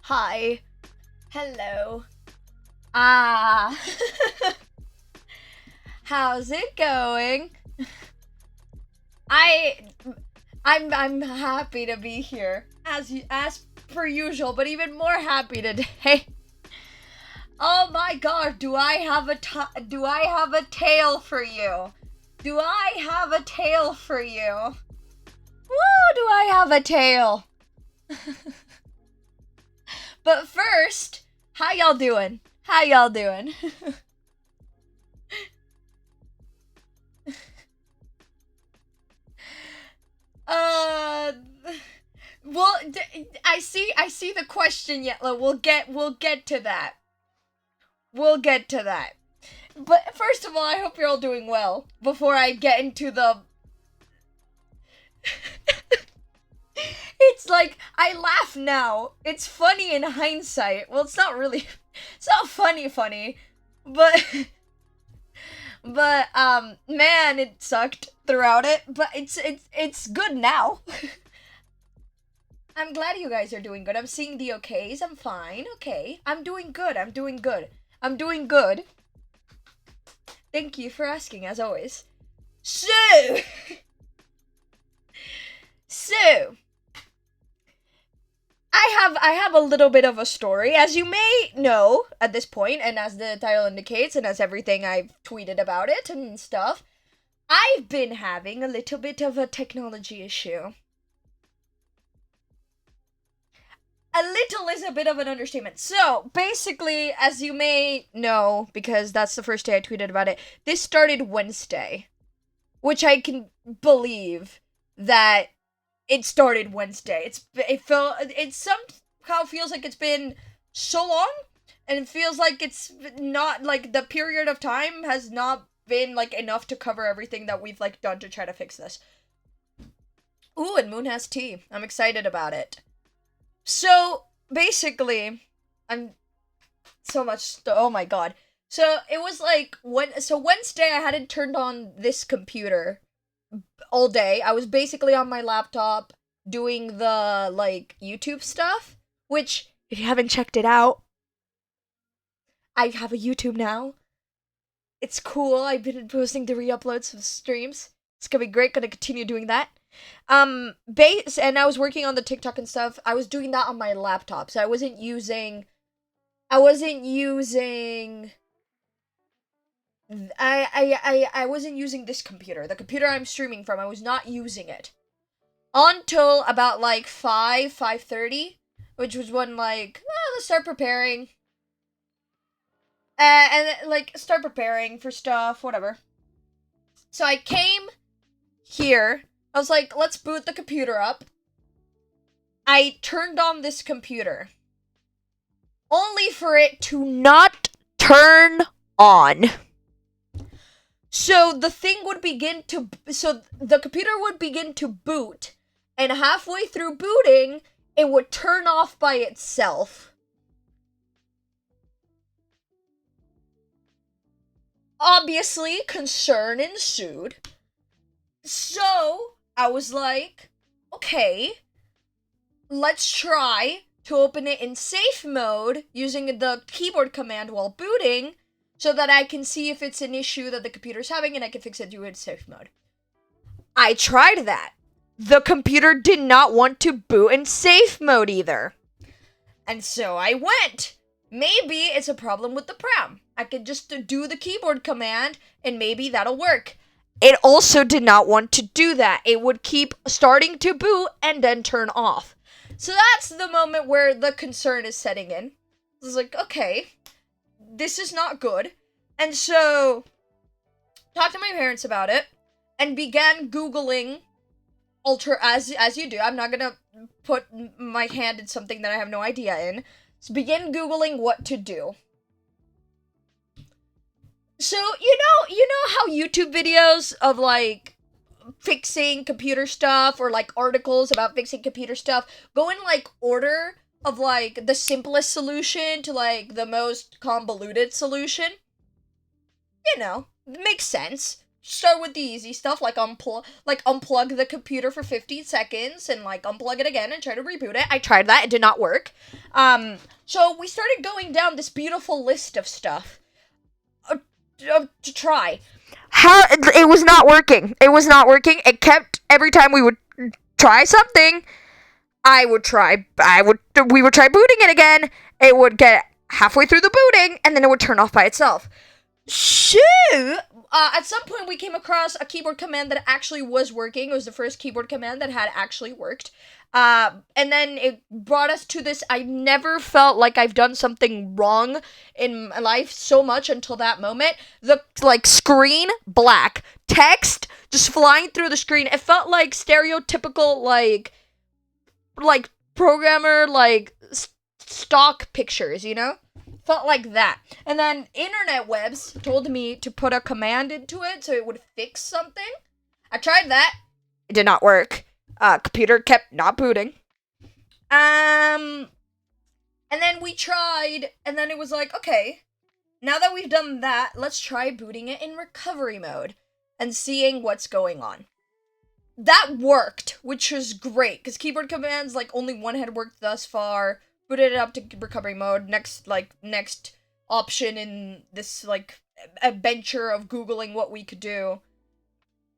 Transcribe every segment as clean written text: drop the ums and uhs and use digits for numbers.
Hi. Hello. Ah. How's it going? I I'm happy to be here as per usual, but even more happy today. Oh my god, do I have a tale for you? Do I have a tale for you? Woo, do I have a tale? But first, how y'all doing? How y'all doing? uh well, I see the question yet. We'll get to that. We'll get to that. But first of all, I hope you're all doing well before I get into the It's like I laugh now. It's funny in hindsight. Well, it's not really it's not funny, but man, it sucked throughout it, but it's good now. I'm glad you guys are doing good. I'm seeing the okays. I'm fine. Okay. I'm doing good. I'm doing good. I'm doing good. Thank you for asking, as always. So, so I have a little bit of a story, as you may know at this point, and as the title indicates, and as everything I've tweeted about it and stuff. I've been having a little bit of a technology issue. A little is a bit of an understatement. So, basically, as you may know, because that's the first day I tweeted about it, this started Wednesday. Which I can believe that it started Wednesday. It somehow feels like it's been so long, and it feels like it's not, like, the period of time has not been, like, enough to cover everything that we've, like, done to try to fix this. Ooh, and Moon has tea. I'm excited about it. So, basically, I'm so much, oh my god. So, it was like, Wednesday I hadn't turned on this computer all day. I was basically on my laptop doing the, like, YouTube stuff, which, if you haven't checked it out, I have a YouTube now. It's cool. I've been posting the re-uploads of streams. It's gonna be great. Gonna continue doing that. And I was working on the TikTok and stuff. I was doing that on my laptop, so I wasn't using I wasn't using I wasn't using this computer. The computer I'm streaming from, I was not using it until about like 5:30, which was when, like, let's start preparing. And like start preparing for stuff, whatever. So I came here. I was like, let's boot the computer up. I turned on this computer, only for it to not turn on. So the computer would begin to boot, and halfway through booting, it would turn off by itself. Obviously, concern ensued. So, I was like, okay, let's try to open it in safe mode using the keyboard command while booting, so that I can see if it's an issue that the computer's having and I can fix it in safe mode. I tried that. The computer did not want to boot in safe mode either. And so I went. Maybe it's a problem with the program. I could just do the keyboard command and maybe that'll work. It also did not want to do that. It would keep starting to boot and then turn off. So that's the moment where the concern is setting in. I was like, okay, this is not good. And so, talked to my parents about it, and began Googling as you do. I'm not gonna put my hand in something that I have no idea in. So begin Googling what to do. So, you know how YouTube videos of, like, fixing computer stuff, or, like, articles about fixing computer stuff go in, like, order of, like, the simplest solution to, like, the most convoluted solution? You know, it makes sense. Start with the easy stuff, like unplug the computer for 15 seconds and, like, unplug it again and try to reboot it. I tried that, it did not work. So we started going down this beautiful list of stuff to try. How it was not working. It was not working. It kept every time we would try something. We would try booting it again. It would get halfway through the booting, and then it would turn off by itself. So, at some point we came across a keyboard command that actually was working. It was the first keyboard command that had actually worked. And then it brought us to this. I never felt like I've done something wrong in my life so much until that moment. The, screen black. Text just flying through the screen. It felt like stereotypical, programmer, stock pictures, Felt like that. And then internet webs told me to put a command into it so it would fix something. I tried that. It did not work. Computer kept not booting. And then we tried, and then it was like, okay, now that we've done that, let's try booting it in recovery mode and seeing what's going on. That worked, which was great, because keyboard commands, only one had worked thus far. Booted it up to recovery mode. Next option in this, adventure of Googling what we could do.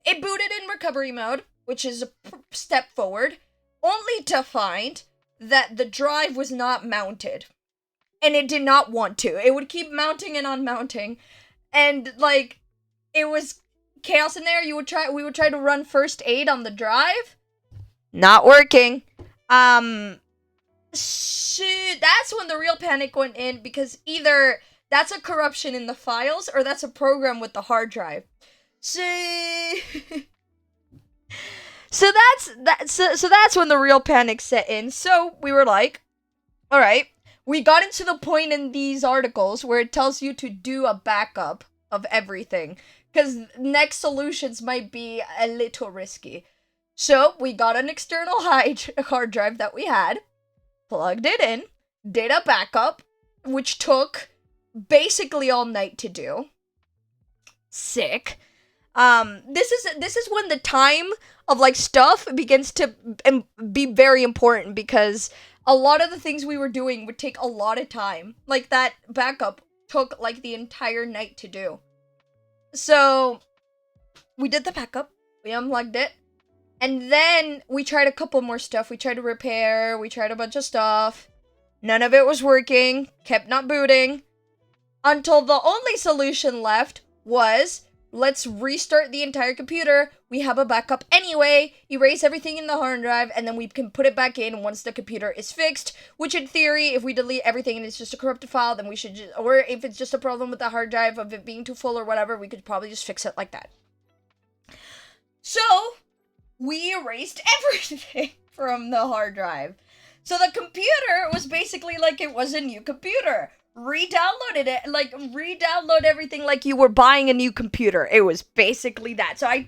It booted in recovery mode, which is a step forward, only to find that the drive was not mounted. And it did not want to. It would keep mounting and unmounting. And, it was chaos in there. We would try to run first aid on the drive. Not working. That's when the real panic went in, because either that's a corruption in the files or that's a program with the hard drive. So that's when the real panic set in. So we were like, all right, we got into the point in these articles where it tells you to do a backup of everything, because next solutions might be a little risky. So we got an external hard drive that we had, plugged it in, did a backup, which took basically all night to do. Sick. This is when the time of stuff begins to be very important, because a lot of the things we were doing would take a lot of time. That backup took the entire night to do. So we did the backup, we unplugged it, and then we tried a couple more stuff. We tried to repair, we tried a bunch of stuff. None of it was working, kept not booting, until the only solution left was, let's restart the entire computer. We have a backup anyway, erase everything in the hard drive, and then we can put it back in once the computer is fixed, which in theory, if we delete everything and it's just a corrupted file, then we should or if it's just a problem with the hard drive of it being too full or whatever, we could probably just fix it like that. So, we erased everything from the hard drive. So the computer was basically it was a new computer. Re-downloaded it, re-download everything like you were buying a new computer. It was basically that. So I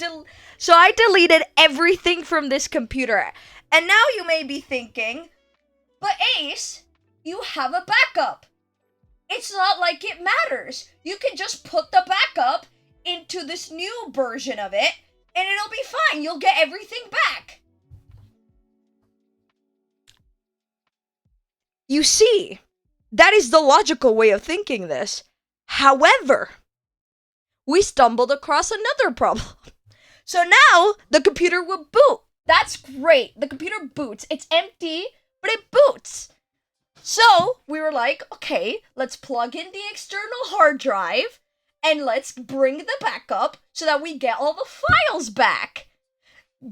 deleted everything from this computer. And now you may be thinking, but Ace, you have a backup. It's not like it matters. You can just put the backup into this new version of it, and it'll be fine. You'll get everything back. You see, that is the logical way of thinking this. However, we stumbled across another problem. So now, the computer will boot. That's great. The computer boots. It's empty, but it boots. So, we were like, okay, let's plug in the external hard drive, and let's bring the backup so that we get all the files back.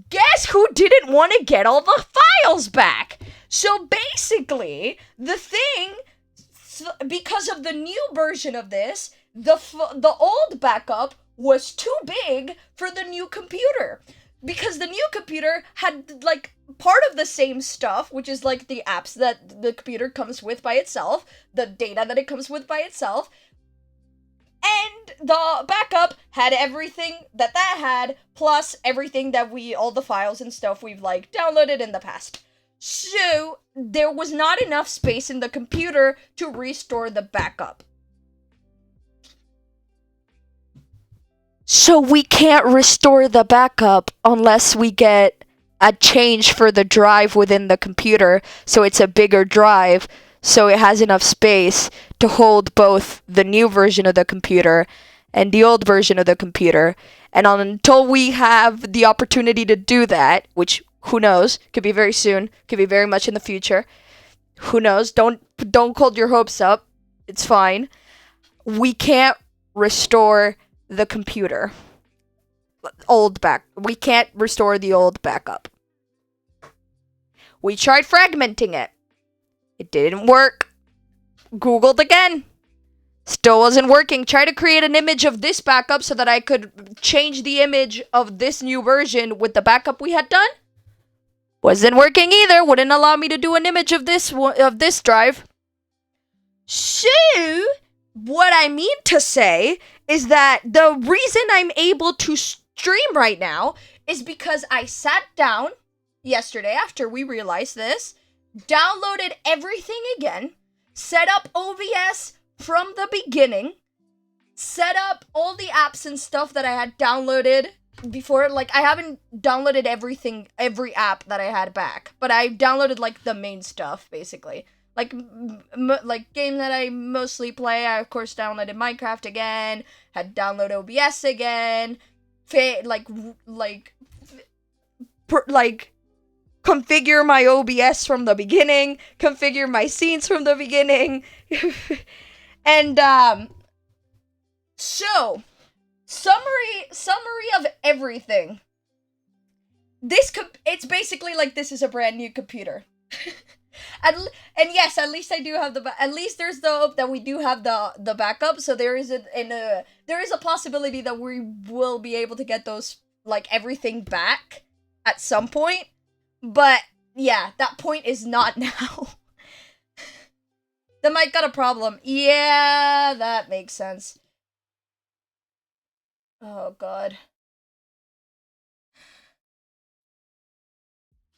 Guess who didn't want to get all the files back? So basically, the thing, because of the new version of this, the old backup was too big for the new computer. Because the new computer had, part of the same stuff, which is, the apps that the computer comes with by itself, the data that it comes with by itself, and the backup had everything that had, plus everything that all the files and stuff we've, downloaded in the past. So, there was not enough space in the computer to restore the backup. So we can't restore the backup unless we get a change for the drive within the computer, so it's a bigger drive, so it has enough space to hold both the new version of the computer and the old version of the computer. And until we have the opportunity to do that, which who knows, could be very soon, could be very much in the future. Who knows? Don't hold your hopes up. It's fine. We can't restore the computer. We can't restore the old backup. We tried fragmenting it. It didn't work. Googled again. Still wasn't working. Tried to create an image of this backup so that I could change the image of this new version with the backup we had done. Wasn't working either. Wouldn't allow me to do an image of this drive. So, what I mean to say is that the reason I'm able to stream right now is because I sat down yesterday after we realized this, downloaded everything again, set up OBS from the beginning, set up all the apps and stuff that I had downloaded before. Like, I haven't downloaded every app that I had back, but I downloaded, like, the main stuff, basically. Like, like game that I mostly play. I, of course, downloaded Minecraft again, had download OBS again, configure my OBS from the beginning, configure my scenes from the beginning, and, so, summary of everything. It's basically like this is a brand new computer. And yes, at least I do have at least there's the hope that we do have the backup, so there is a possibility that we will be able to get those, like, everything back at some point. But yeah, that point is not now. The mic got a problem. Yeah, that makes sense. Oh god.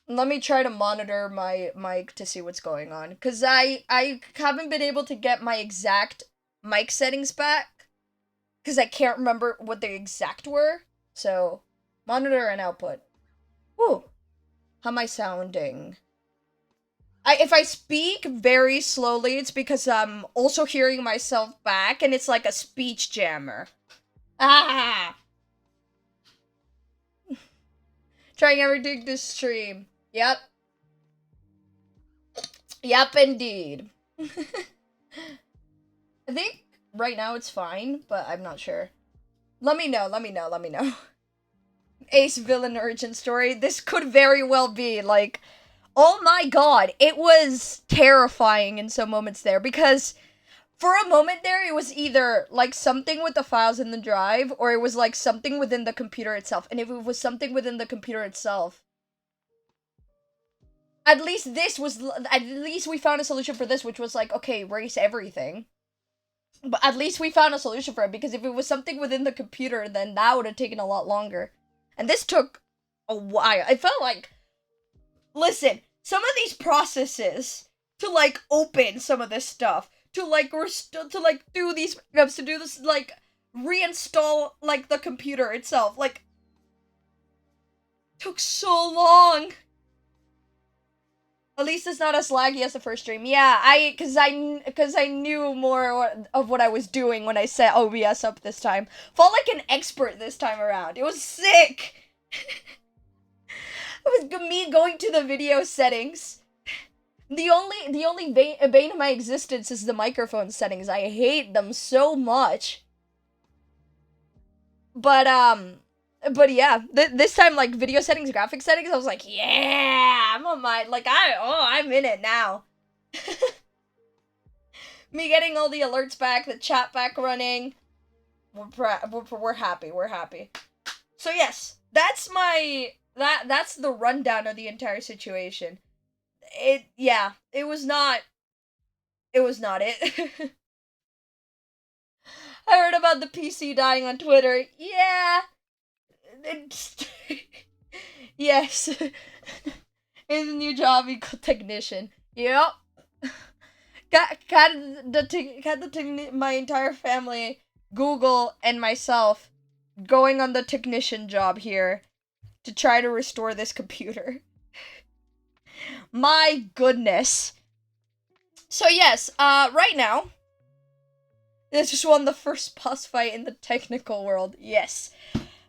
Let me try to monitor my mic to see what's going on. Because I haven't been able to get my exact mic settings back. Because I can't remember what the exact were. So, monitor and output. Whew. How am I sounding? If I speak very slowly, it's because I'm also hearing myself back. And it's like a speech jammer. Ah! Trying everything to stream. Yep. Yep, indeed. I think right now it's fine, but I'm not sure. Let me know. Ace villain origin story. This could very well be, like, oh my god, it was terrifying in some moments there, because for a moment there, it was either, like, something with the files in the drive, or it was, like, something within the computer itself. And if it was something within the computer itself, at least we found a solution for this, which was like, okay, erase everything. But at least we found a solution for it, because if it was something within the computer, then that would have taken a lot longer. And this took a while. I felt like, listen, some of these processes to, like, open some of this stuff, to, like, do these steps, to do this, like, reinstall, like, the computer itself, like, took so long. At least it's not as laggy as the first stream. Yeah, cause I knew more of what I was doing when I set OBS up this time. Felt like an expert this time around. It was sick. It was me going to the video settings. The only bane of my existence is the microphone settings. I hate them so much. But yeah, this time, like, video settings, graphic settings, I was like, yeah, I'm on my, like, I'm in it now. Me getting all the alerts back, the chat back running, we're happy. So yes, that's the rundown of the entire situation. It was not it. I heard about the PC dying on Twitter. Yeah. Yes. His new job equal technician. Yep. My entire family, Google, and myself going on the technician job here to try to restore this computer. My goodness. So yes, right now, this just won the first boss fight in the technical world. Yes.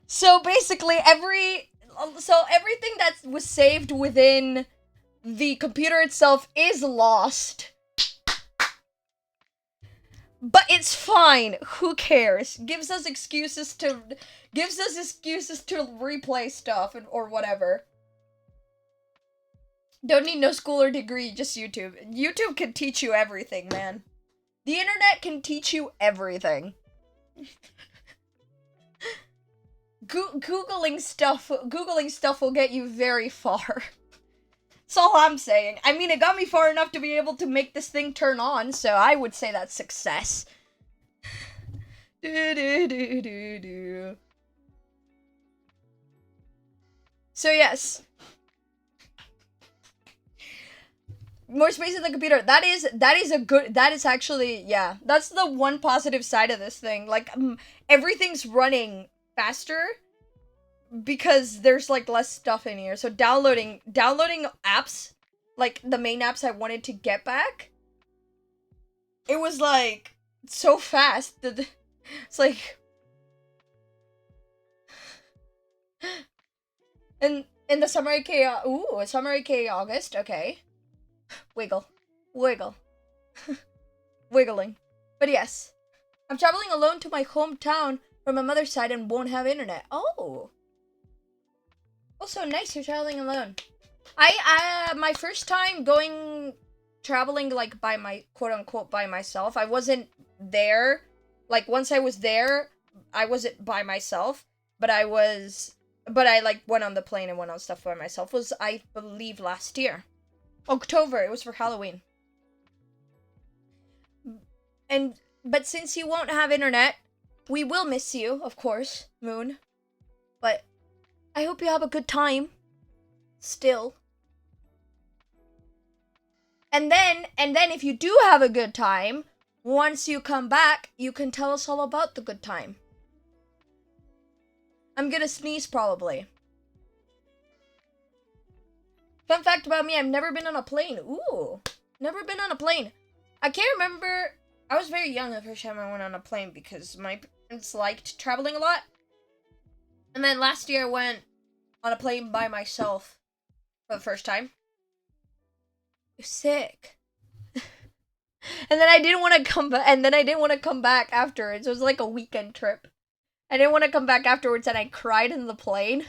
So basically, everything that was saved within the computer itself is lost. But it's fine. Who cares? Gives us excuses to replay stuff or whatever. Don't need no school or degree, just YouTube. YouTube can teach you everything, man. The internet can teach you everything. Googling stuff will get you very far. That's all I'm saying. I mean, it got me far enough to be able to make this thing turn on, so I would say that's success. So yes. More space in the computer. That is actually, yeah. That's the one positive side of this thing. Like, everything's running faster because there's like less stuff in here. So downloading apps, like the main apps I wanted to get back, it was like so fast that it's like, and in the Summer AK, Summer AK August, okay. Wiggle. Wiggling. But yes, I'm traveling alone to my hometown from my mother's side and won't have internet. Oh, so nice, you're traveling alone. I my first time traveling like by my quote unquote by myself. I wasn't there. Like once I was there, I wasn't by myself, but I like went on the plane and went on stuff by myself. Was, I believe, last year. October, it was for Halloween. But since you won't have internet, we will miss you, of course, Moon. But I hope you have a good time. Still. And then if you do have a good time, once you come back, you can tell us all about the good time. I'm gonna sneeze probably. Fun fact about me, I've never been on a plane. Ooh, never been on a plane. I can't remember. I was very young the first time I went on a plane because my parents liked traveling a lot. And then last year I went on a plane by myself for the first time. It was sick. And then I didn't want to come back. And then I didn't want to come back afterwards. It was like a weekend trip. I didn't want to come back afterwards, and I cried in the plane.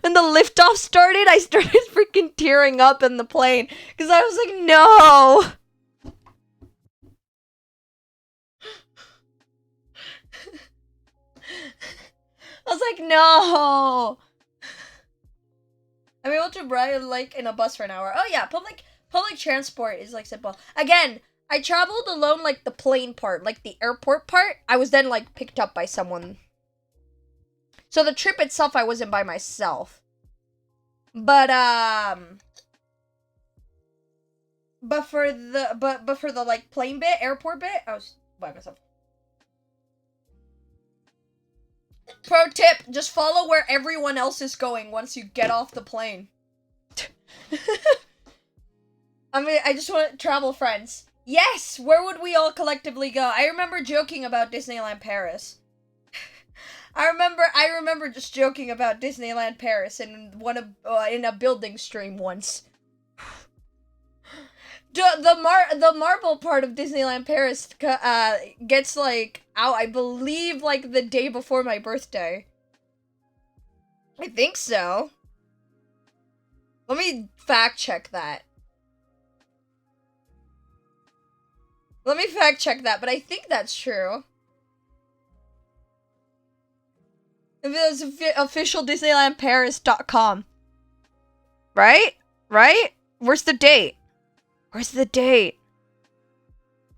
When the liftoff started, I started freaking tearing up in the plane because I was like, no. I was like, no. I'm able to ride like in a bus for an hour. Oh yeah, public transport is like simple. Again, I traveled alone, like the plane part, like the airport part. I was then like picked up by someone. So the trip itself, I wasn't by myself. But for the like plane bit, airport bit, I was by myself. Pro tip, just follow where everyone else is going once you get off the plane. I mean, I just want travel friends. Yes, where would we all collectively go? I remember joking about Disneyland Paris. I remember just joking about Disneyland Paris in in a building stream once. The marble part of Disneyland Paris gets like out, I believe, like the day before my birthday. I think so. Let me fact check that. But I think that's true. If it was official DisneylandParis.com. Right? Where's the date?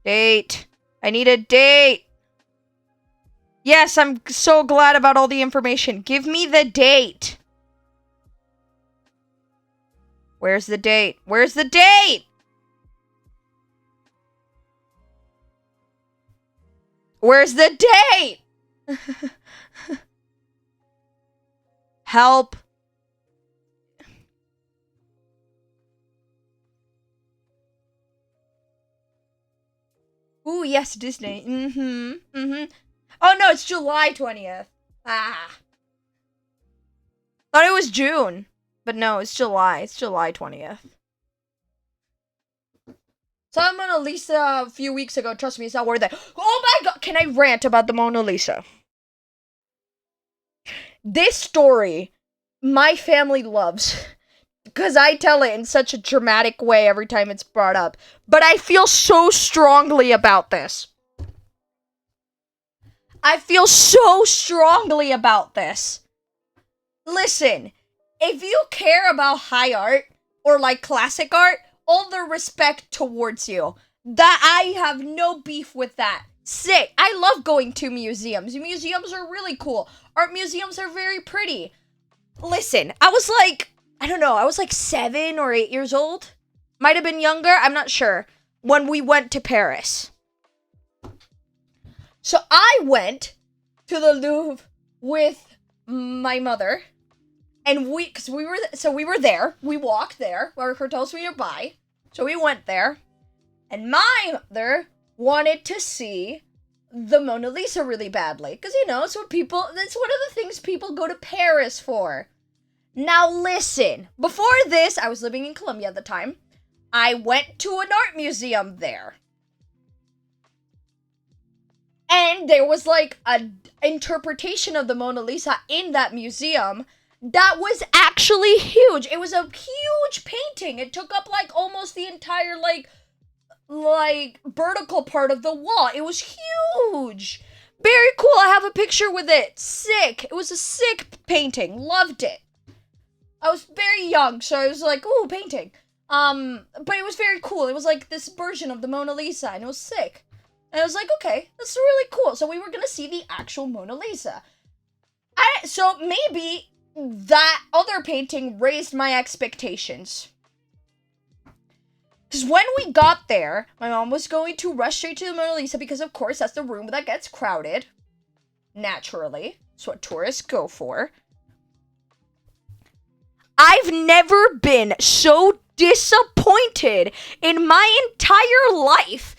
Date. I need a date. Yes, I'm so glad about all the information. Give me the date. Where's the date? Where's the date? Help. Ooh, yes, Disney. Oh, no, it's July 20th. Ah. Thought it was June. But no, it's July. It's July 20th. Saw the Mona Lisa a few weeks ago. Trust me, it's not worth it. Oh my god! Can I rant about the Mona Lisa? This story, my family loves. Because I tell it in such a dramatic way every time it's brought up. But I feel so strongly about this. Listen, if you care about high art or like classic art, all the respect towards you. That I have no beef with that. Sick. I love going to museums. Museums are really cool. Art museums are very pretty. Listen, I was like 7 or 8 years old. Might have been younger, I'm not sure. When we went to Paris. So I went to the Louvre with my mother. And we were there. We walked there. Our hotel's nearby. So we went there. And my mother wanted to see the Mona Lisa really badly. Because, it's one of the things people go to Paris for. Now listen, before this, I was living in Colombia at the time. I went to an art museum there. And there was like an interpretation of the Mona Lisa in that museum that was actually huge. It was a huge painting. It took up like almost the entire like vertical part of the wall. It was huge. Very cool. I have a picture with it. Sick. It was a sick painting. Loved it. I was very young, so I was like, ooh, painting. But it was very cool. It was like this version of the Mona Lisa, and it was sick. And I was like, okay, that's really cool. So we were gonna see the actual Mona Lisa. So maybe that other painting raised my expectations. Because when we got there, my mom was going to rush straight to the Mona Lisa because, of course, that's the room that gets crowded. Naturally. That's what tourists go for. I've never been so disappointed in my entire life.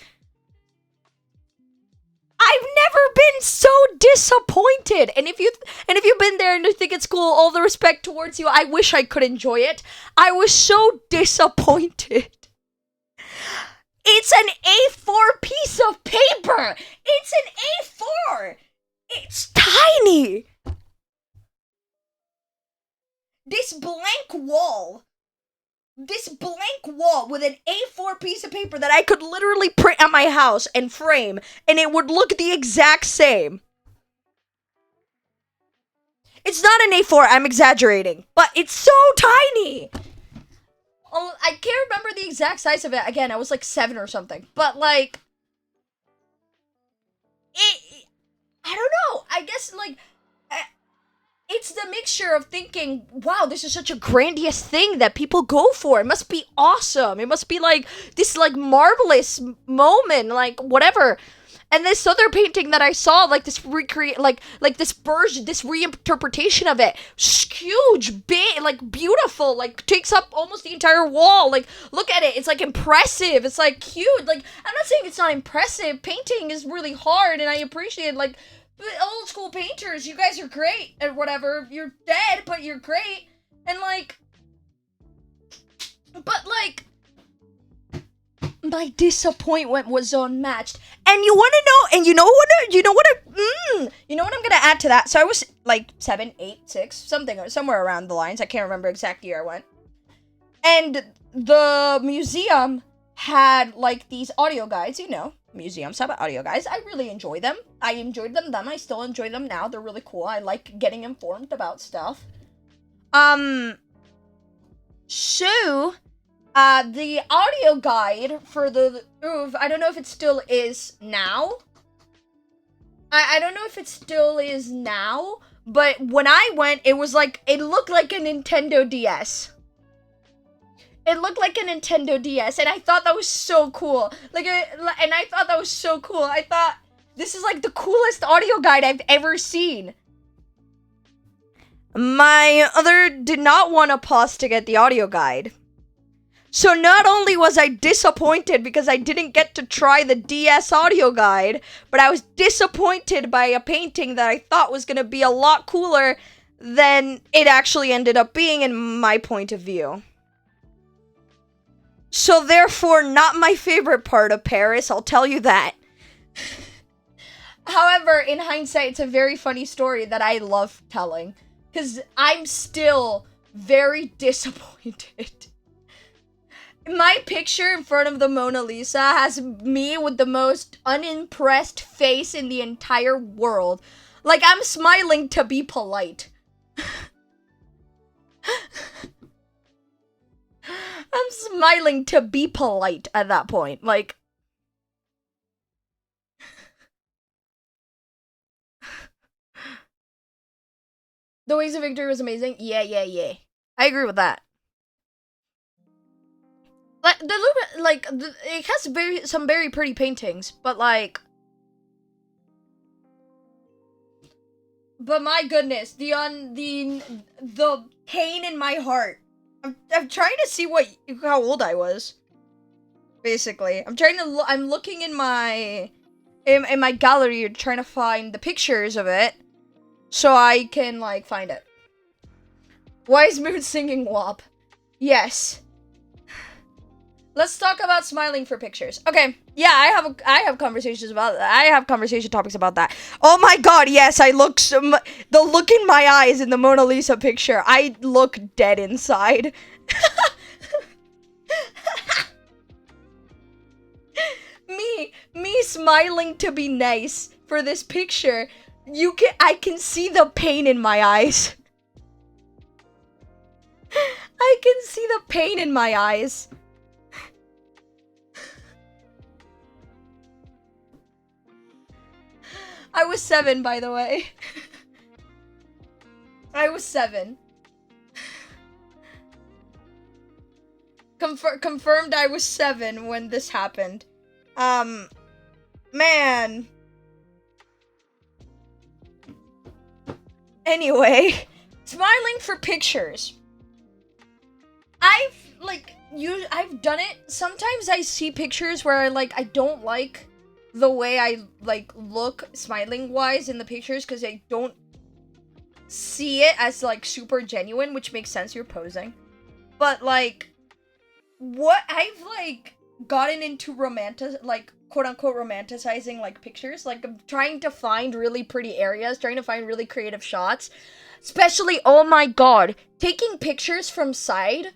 I've never been so disappointed. And if you've been there and you think it's cool, all the respect towards you, I wish I could enjoy it. I was so disappointed. It's an A4 piece of paper. It's an A4. It's tiny. This blank wall with an A4 piece of paper that I could literally print at my house and frame, and it would look the exact same. It's not an A4, I'm exaggerating, but it's so tiny. I can't remember the exact size of it. Again, I was like 7 or something, but like, I don't know. I guess like, it's the mixture of thinking, wow, this is such a grandiose thing that people go for. It must be awesome. It must be like this like marvelous moment, like whatever. And this other painting that I saw, like this this version, this reinterpretation of it, huge, big, like beautiful, like takes up almost the entire wall. Like, look at it. It's like impressive. It's like cute. Like, I'm not saying it's not impressive. Painting is really hard, and I appreciate like old school painters. You guys are great or whatever. You're dead, but you're great. And like, but like, my disappointment was unmatched. And you want to know? And you know what I'm gonna add to that? So I was like 7, 8, 6, somewhere around the lines. I can't remember exact year I went. And the museum had like these audio guides. Museums have audio guides. I really enjoy them. I enjoyed them then. I still enjoy them now. They're really cool. I like getting informed about stuff. So, the audio guide for the Louvre, I don't know if it still is now. I don't know if it still is now, but when I went, it was like, it looked like a Nintendo DS. It looked like a Nintendo DS, and I thought that was so cool. I thought, this is like the coolest audio guide I've ever seen. My mother did not want to pause to get the audio guide. So not only was I disappointed because I didn't get to try the DS audio guide, but I was disappointed by a painting that I thought was going to be a lot cooler than it actually ended up being in my point of view. So therefore, not my favorite part of Paris, I'll tell you that. However, in hindsight, it's a very funny story that I love telling. Because I'm still very disappointed. My picture in front of the Mona Lisa has me with the most unimpressed face in the entire world. Like, I'm smiling to be polite. I'm smiling to be polite at that point. Like, the Ways of Victory was amazing. Yeah. I agree with that. Like, it has some very pretty paintings, but like, but my goodness, the pain in my heart. I'm trying to see how old I was. Basically, I'm looking in my gallery, trying to find the pictures of it, so I can like find it. Wise Moon singing WAP. Yes. Let's talk about smiling for pictures. Okay, yeah, I have conversations about that. I have conversation topics about that. Oh my god, yes, the look in my eyes in the Mona Lisa picture. I look dead inside. me smiling to be nice for this picture. I can see the pain in my eyes. I can see the pain in my eyes. I was 7, by the way. I was 7. Confirmed I was 7 when this happened. Man. Anyway, smiling for pictures. I've done it. Sometimes I see pictures where I don't like the way I look smiling wise in the pictures because I don't see it as super genuine, which makes sense, you're posing. But what I've gotten into quote unquote romanticizing pictures. I'm trying to find really pretty areas, trying to find really creative shots. Especially, oh my god, taking pictures from side,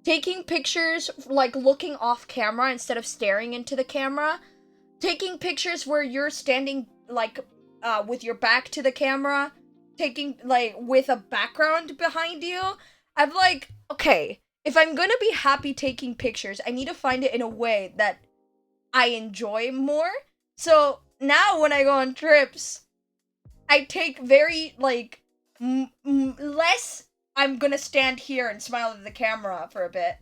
taking pictures looking off camera instead of staring into the camera. Taking pictures where you're standing, with your back to the camera. Taking, with a background behind you. I'm okay, if I'm gonna be happy taking pictures, I need to find it in a way that I enjoy more. So, now when I go on trips, I take very, less, I'm gonna stand here and smile at the camera for a bit.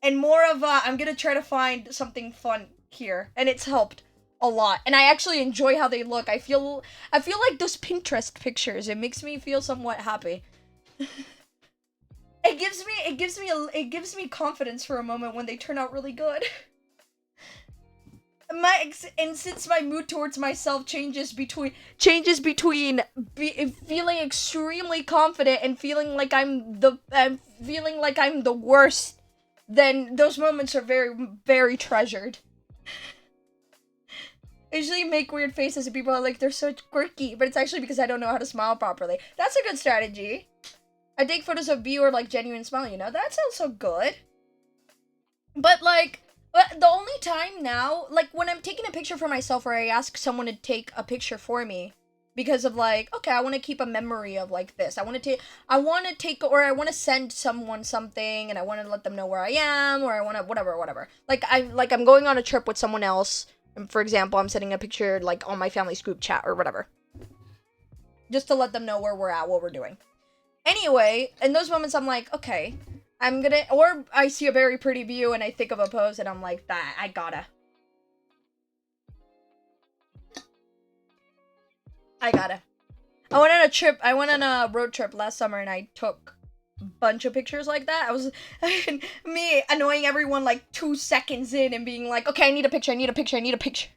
And more of I'm gonna try to find something fun here, and it's helped a lot. And I actually enjoy how they look. I feel like those Pinterest pictures. It makes me feel somewhat happy. It gives me confidence for a moment when they turn out really good. And since my mood towards myself changes between feeling extremely confident and feeling like I'm the worst, then those moments are very, very treasured. I usually make weird faces and people are like, they're so quirky, but it's actually because I don't know how to smile properly. That's a good strategy. I take photos of you or genuine smile, that's also good. But the only time now, when I'm taking a picture for myself or I ask someone to take a picture for me, because of okay, I want to keep a memory of this. I want to send someone something and I want to let them know where I am, or I want to whatever. I'm going on a trip with someone else, and for example, I'm sending a picture on my family's group chat or whatever. Just to let them know where we're at, what we're doing. Anyway, in those moments I'm okay, or I see a very pretty view and I think of a pose and I'm like, that, I gotta. I went on a road trip last summer and I took bunch of pictures like that. I was me annoying everyone like 2 seconds in and being like, okay, I need a picture, I need a picture, I need a picture.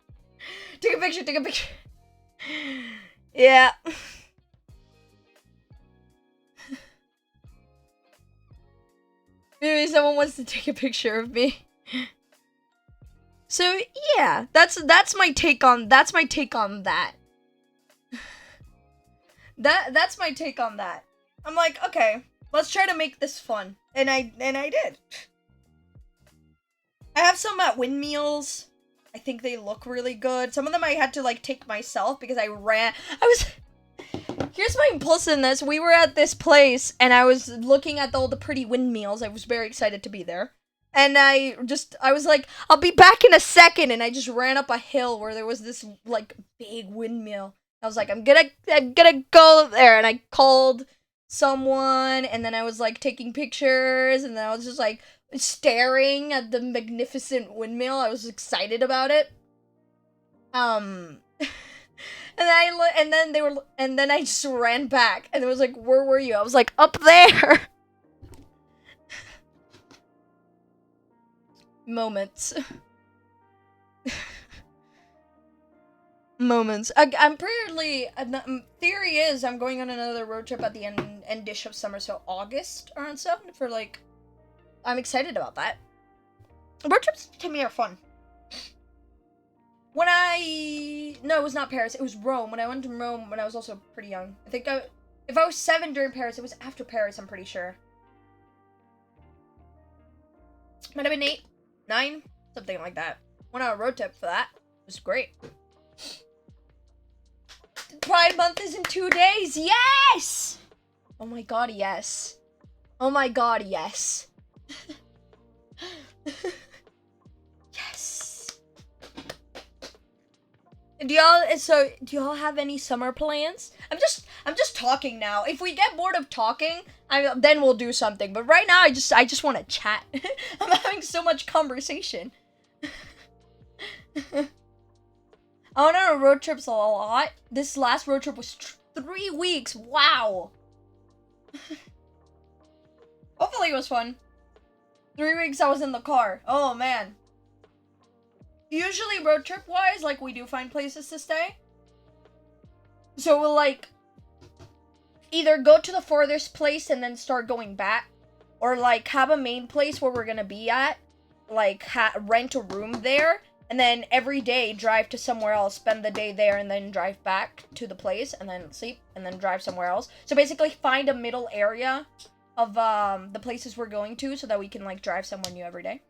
Take a picture, take a picture. Yeah. Maybe someone wants to take a picture of me. So yeah, that's my take on that. That's my take on that. I'm like, okay, let's try to make this fun, and I did. I have some windmills. I think they look really good. Some of them I had to like take myself because here's my impulsiveness. We were at this place and I was looking at all the pretty windmills. I was very excited to be there. And I was like, I'll be back in a second, and I just ran up a hill where there was this like big windmill. I was like, I'm gonna go there, and I called someone, and then I was like taking pictures, and then I was just like staring at the magnificent windmill. I was excited about it. And then I just ran back, and it was like, where were you? I was like, up there. Moments. Theory is I'm going on another road trip at the end-ish of summer, so August or so, for like, I'm excited about that. Road trips to me are fun. No, it was not Paris, it was Rome. When I went to Rome when I was also pretty young. I think if I was 7 during Paris, it was after Paris, I'm pretty sure. Might have been 8, 9, something like that. Went on a road trip for that. It was great. Pride Month is in 2 days. Yes! Oh my god, yes. Oh my god, yes. Yes. Do y'all have any summer plans? I'm just talking now. If we get bored of talking, then we'll do something. But right now, I just want to chat. I'm having so much conversation. I went on road trips a lot. This last road trip was 3 weeks. Wow. Hopefully it was fun. 3 weeks I was in the car. Oh man. Usually road trip wise, like, we do find places to stay. So we'll like either go to the farthest place and then start going back, or like have a main place where we're gonna be at, like rent a room there, and then every day drive to somewhere else, spend the day there, and then drive back to the place, and then sleep, and then drive somewhere else. So basically find a middle area of the places we're going to, so that we can like drive somewhere new every day.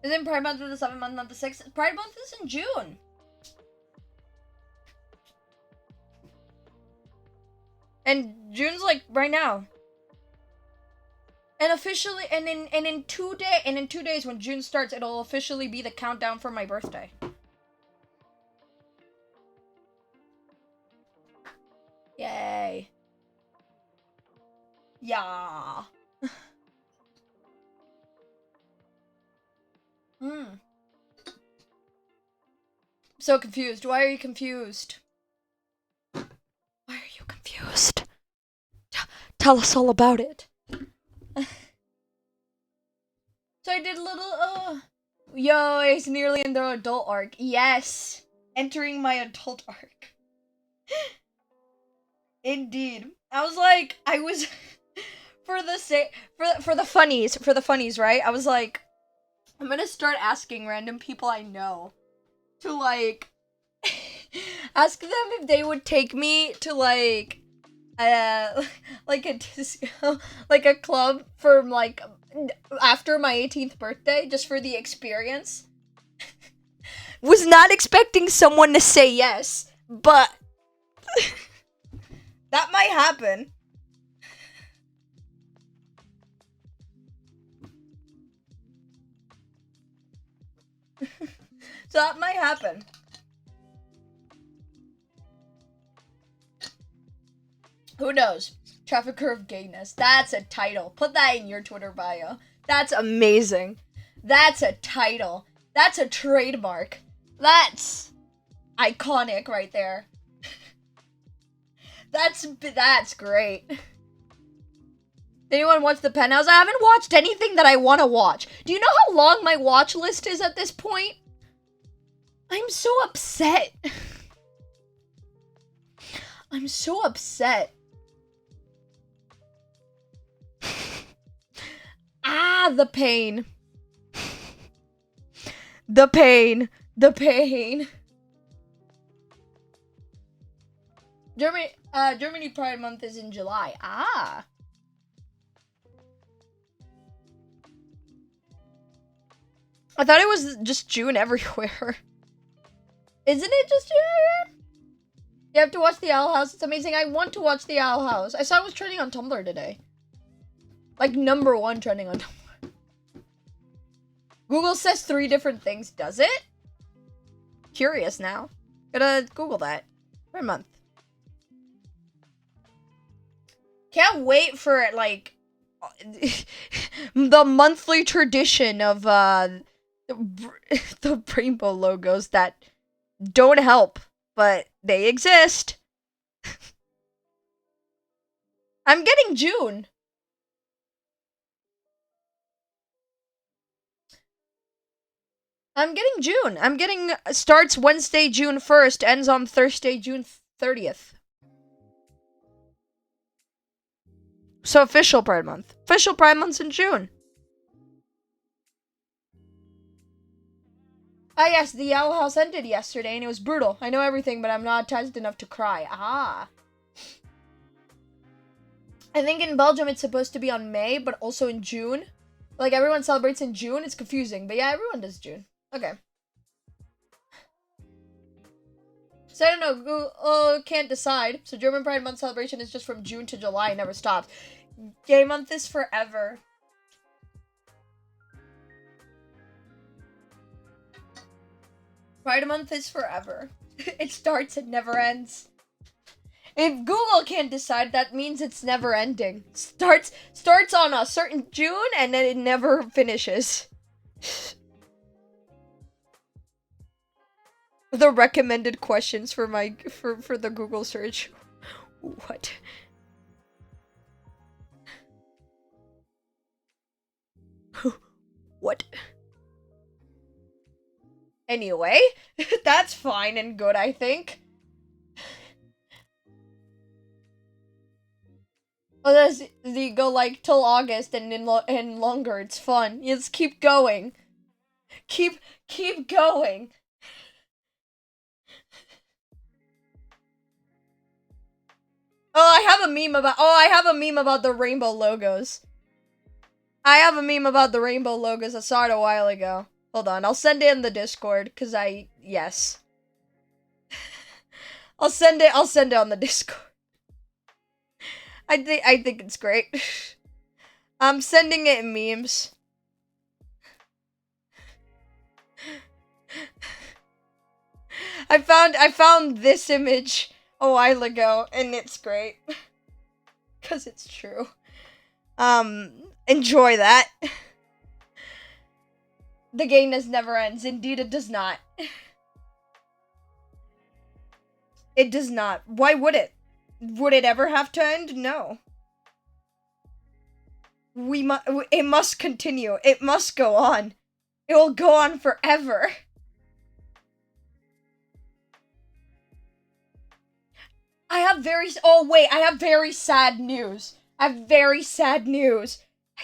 Isn't Pride Month the 7th month, not the 6th? Pride Month is in June. And June's like right now. And officially, in 2 days when June starts, it'll officially be the countdown for my birthday. Yay. Yeah. So confused. Why are you confused? Why are you confused? Tell us all about it. So I did a little, yo, it's nearly in the adult arc. Yes. Entering my adult arc. Indeed. I was for the funnies, right? I was like, I'm gonna start asking random people I know to like ask them if they would take me to like like a disco, like a club for like after my 18th birthday, just for the experience. Was not expecting someone to say yes, but that might happen. So that might happen. Who knows? Trafficker of gayness. That's a title. Put that in your Twitter bio. That's amazing. That's a title. That's a trademark. That's iconic right there. That's great. Did anyone watch The Penthouse? I haven't watched anything that I want to watch. Do you know how long my watch list is at this point? I'm so upset. I'm so upset. The pain. The pain. The pain. Germany Pride Month is in July. I thought it was just June everywhere. Isn't it just June everywhere? You have to watch The Owl House. It's amazing. I want to watch The Owl House. I saw it was trending on Tumblr today. Like, #1 trending on Tumblr. Google says 3 different things. Does it? Curious now. Gotta Google that. Pride Month. Can't wait for, like, the monthly tradition of, the rainbow logos that don't help, but they exist. I'm getting June. I'm getting starts Wednesday, June 1st, ends on Thursday, June 30th. So official Pride Month. Official Pride Month's in June. Ah, yes, the Owl House ended yesterday and it was brutal. I know everything, but I'm not attached enough to cry. I think in Belgium it's supposed to be on May, but also in June. Like, everyone celebrates in June. It's confusing, but yeah, everyone does June. Okay. So I don't know, Google can't decide. So German Pride Month celebration is just from June to July, it never stops. Gay Month is forever. Pride Month is forever. It starts and never ends. If Google can't decide, that means it's never ending. Starts on a certain June and then it never finishes. The recommended questions for for the Google search. What? What? Anyway, that's fine and good, I think. Unless you go like till August and and longer, it's fun. Just keep going. Keep going. I have a meme about the rainbow logos. I saw it a while ago. Hold on, I'll send it in the Discord, cause yes. I'll send it on the Discord. I think it's great. I'm sending it in memes. I found this image a while ago, and it's great. Cause it's true. Enjoy that. The gayness never ends. Indeed, it does not. It does not. Why would it? Would it ever have to end? No. It must continue. It must go on. It will go on forever. I have very sad news. I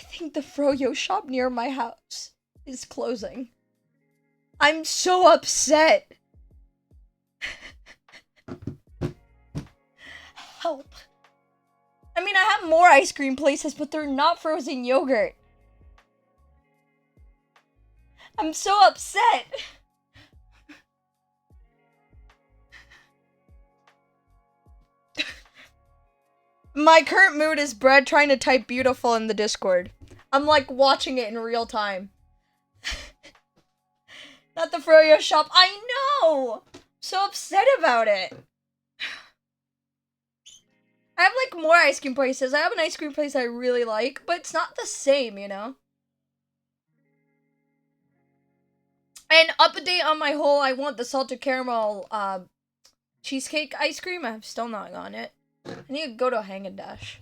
think the Froyo shop near my house is closing. I'm so upset. Help. I mean, I have more ice cream places, but they're not frozen yogurt. I'm so upset. My current mood is Brad trying to type beautiful in the Discord. I'm like watching it in real time. Not the Froyo shop. I know! So upset about it. I have like more ice cream places. I have an ice cream place I really like, but it's not the same, you know? And update on my whole, I want the salted caramel cheesecake ice cream. I've still not gotten it. I need to go to a Hang-N-Dash.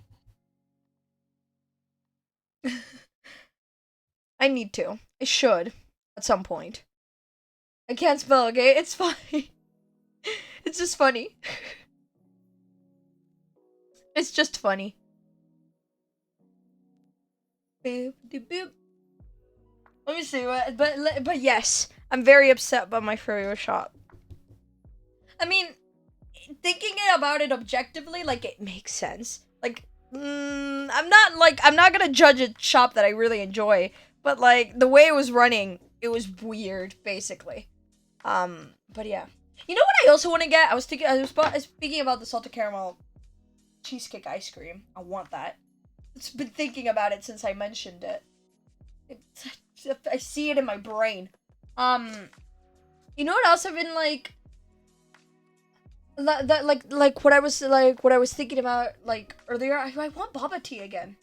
I need to. I should. At some point. I can't spell, okay? It's fine. It's just funny. It's just funny. Boop, doop, boop. Let me see what, but yes, I'm very upset about my Furrier shop. I mean, thinking about it objectively, like, it makes sense. Like, I'm not gonna judge a shop that I really enjoy, but like, the way it was running, it was weird, basically. But yeah. You know what I also want to get? I was speaking about the salted caramel cheesecake ice cream. I want that. It's been thinking about it since I mentioned it. I see it in my brain. You know what else I've been like what I was thinking about like earlier. I want boba tea again.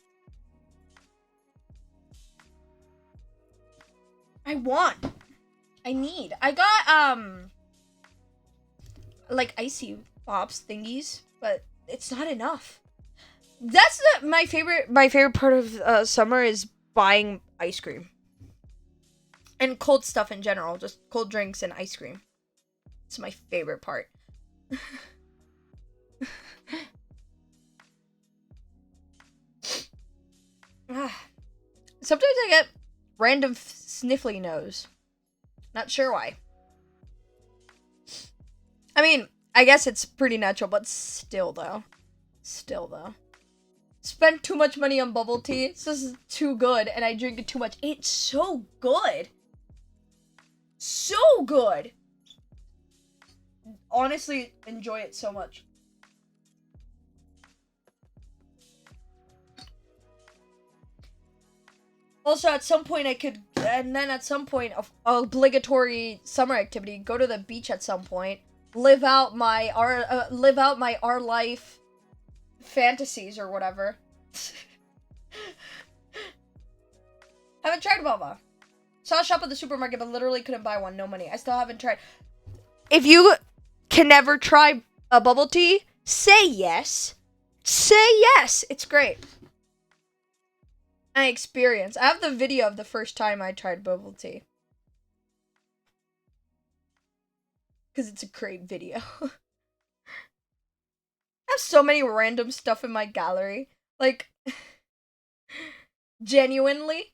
I got like icy pops thingies, but it's not enough. That's my favorite part of summer is buying ice cream. And cold stuff in general, just cold drinks and ice cream. It's my favorite part. Sometimes I get random sniffly nose. Not sure why. I mean, I guess it's pretty natural, but still though. Spent too much money on bubble tea. This is too good, and I drink it too much. It's so good. So good. Honestly, enjoy it so much. Also, at some point at some point, obligatory summer activity, go to the beach at some point, live out my our life fantasies or whatever. Haven't tried boba. Saw a shop at the supermarket, but literally couldn't buy one. No money. I still haven't tried. If you can never try a bubble tea, say yes. Say yes. It's great. I have the video of the first time I tried bubble tea. Because it's a great video. I have so many random stuff in my gallery. Like, genuinely.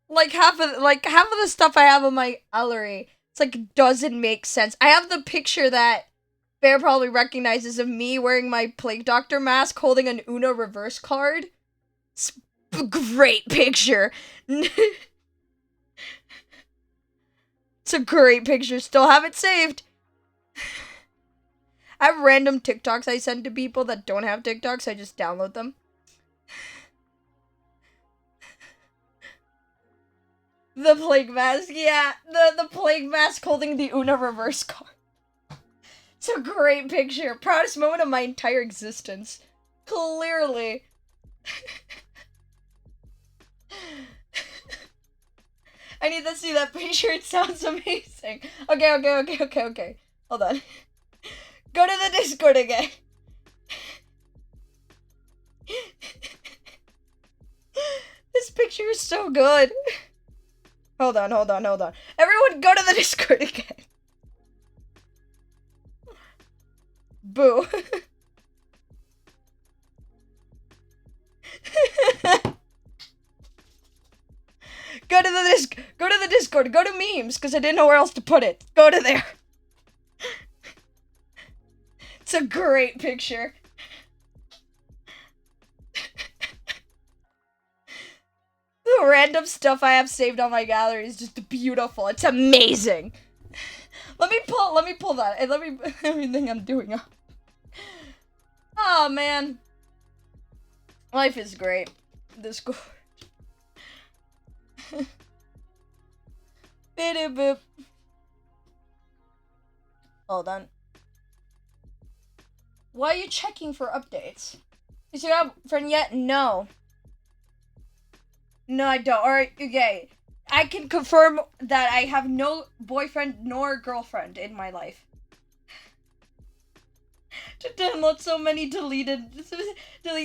Like half of the stuff I have in my gallery, it's like doesn't make sense. I have the picture that Bear probably recognizes of me wearing my Plague Doctor mask holding an Uno reverse card. It's a great picture. It's a great picture. Still have it saved. I have random TikToks I send to people that don't have TikToks. I just download them. The Plague Mask, yeah. The Plague Mask holding the Uno reverse card. It's a great picture. Proudest moment of my entire existence. Clearly. I need to see that picture. It sounds amazing. Okay. Hold on. Go to the Discord again. This picture is so good. Hold on. Everyone go to the Discord again. Boo. Go to the Discord. Go to memes, because I didn't know where else to put it. Go to there. It's a great picture. The random stuff I have saved on my gallery is just beautiful. It's amazing. Let me pull that. And let me everything I'm doing up. Oh man. Life is great. Discord. Boop. Hold on. Why are you checking for updates? Is your friend yet? No. No, I don't. Alright, okay. I can confirm that I have no boyfriend nor girlfriend in my life. To download so many delete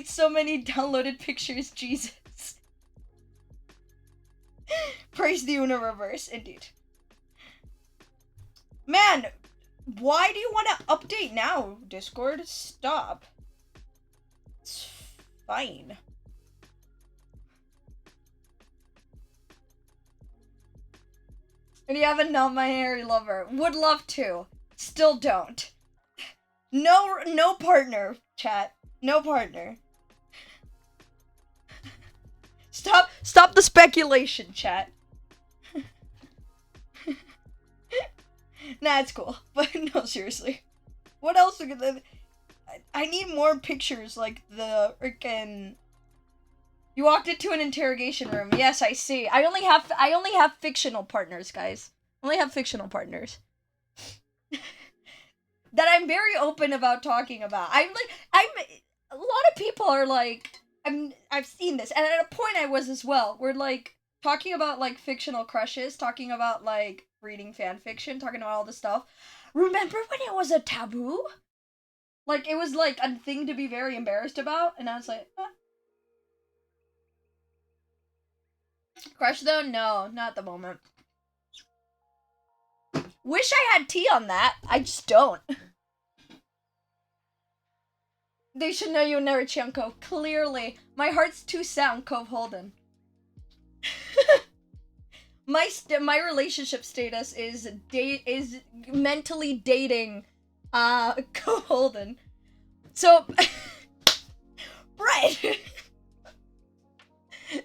so many downloaded pictures, Jesus. Praise the universe, indeed. Man, why do you want to update now, Discord? Stop. It's fine. And you have a non-binary lover. Would love to. Still don't. No partner, chat. No partner. Stop the speculation, chat. Nah, it's cool. But no, seriously. What else? I need more pictures like the freaking. You walked into an interrogation room. Yes, I see. I only have fictional partners, guys. I only have fictional partners. That I'm very open about talking about. I'm a lot of people are like, I've seen this, and at a point I was as well. We're like talking about like fictional crushes, talking about like reading fan fiction, talking about all this stuff. Remember when it was a taboo? Like it was like a thing to be very embarrassed about, and I was like, Crush though? No, not at the moment. Wish I had tea on that. I just don't. They should know you never Chianko. Clearly. My heart's too sound, Cove Holden. My relationship status is mentally dating Cove Holden. So Brett.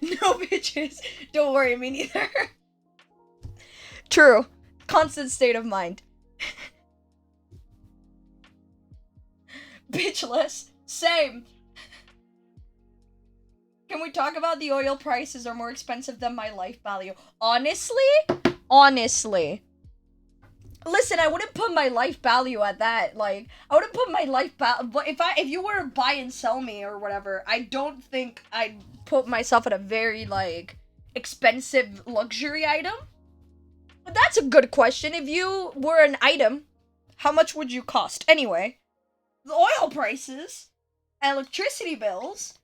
No bitches. Don't worry, me neither. True. Constant state of mind. Bitchless. Same. Can we talk about the oil prices are more expensive than my life value? Honestly? Listen, I wouldn't put my life value at that. Like, I wouldn't put my life value. But if you were to buy and sell me or whatever, I don't think I'd put myself at a very like expensive luxury item. But that's a good question. If you were an item, how much would you cost? Anyway, the oil prices, electricity bills,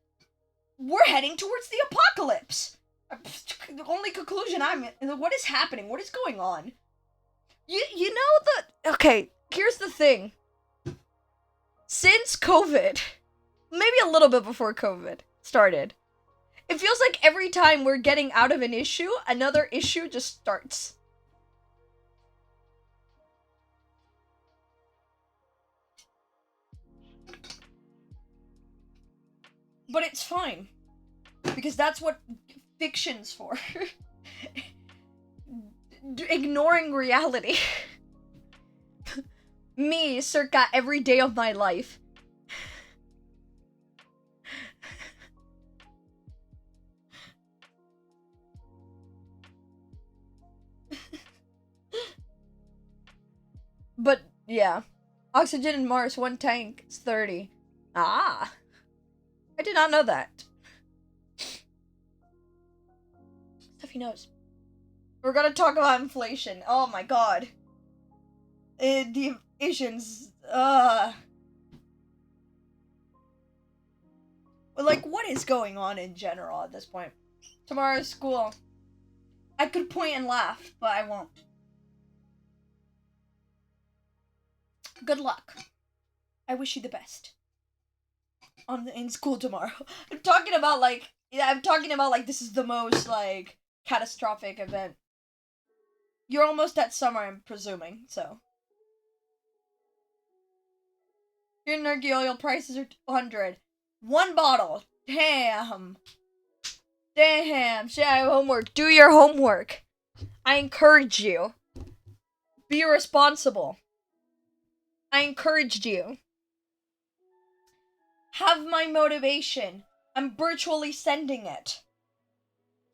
we're heading towards the apocalypse. The only conclusion what is happening? What is going on? You know the okay, here's the thing. Since COVID, maybe a little bit before COVID started, it feels like every time we're getting out of an issue, another issue just starts. But it's fine. Because that's what fiction's for. Ignoring reality. Me, circa every day of my life. But, yeah. Oxygen in Mars, 1 tank is 30. Ah. I did not know that. Stuff he knows. We're gonna talk about inflation. Oh my god. The Asians, like, what is going on in general at this point? Tomorrow's school. I could point and laugh, but I won't. Good luck. I wish you the best. In school tomorrow. I'm talking about like this is the most like catastrophic event. You're almost at summer, I'm presuming, so. Your Nerky oil prices are 200. 1 bottle. Damn. Damn. Should I have homework? Do your homework. I encourage you. Be responsible. I encouraged you. Have my motivation. I'm virtually sending it.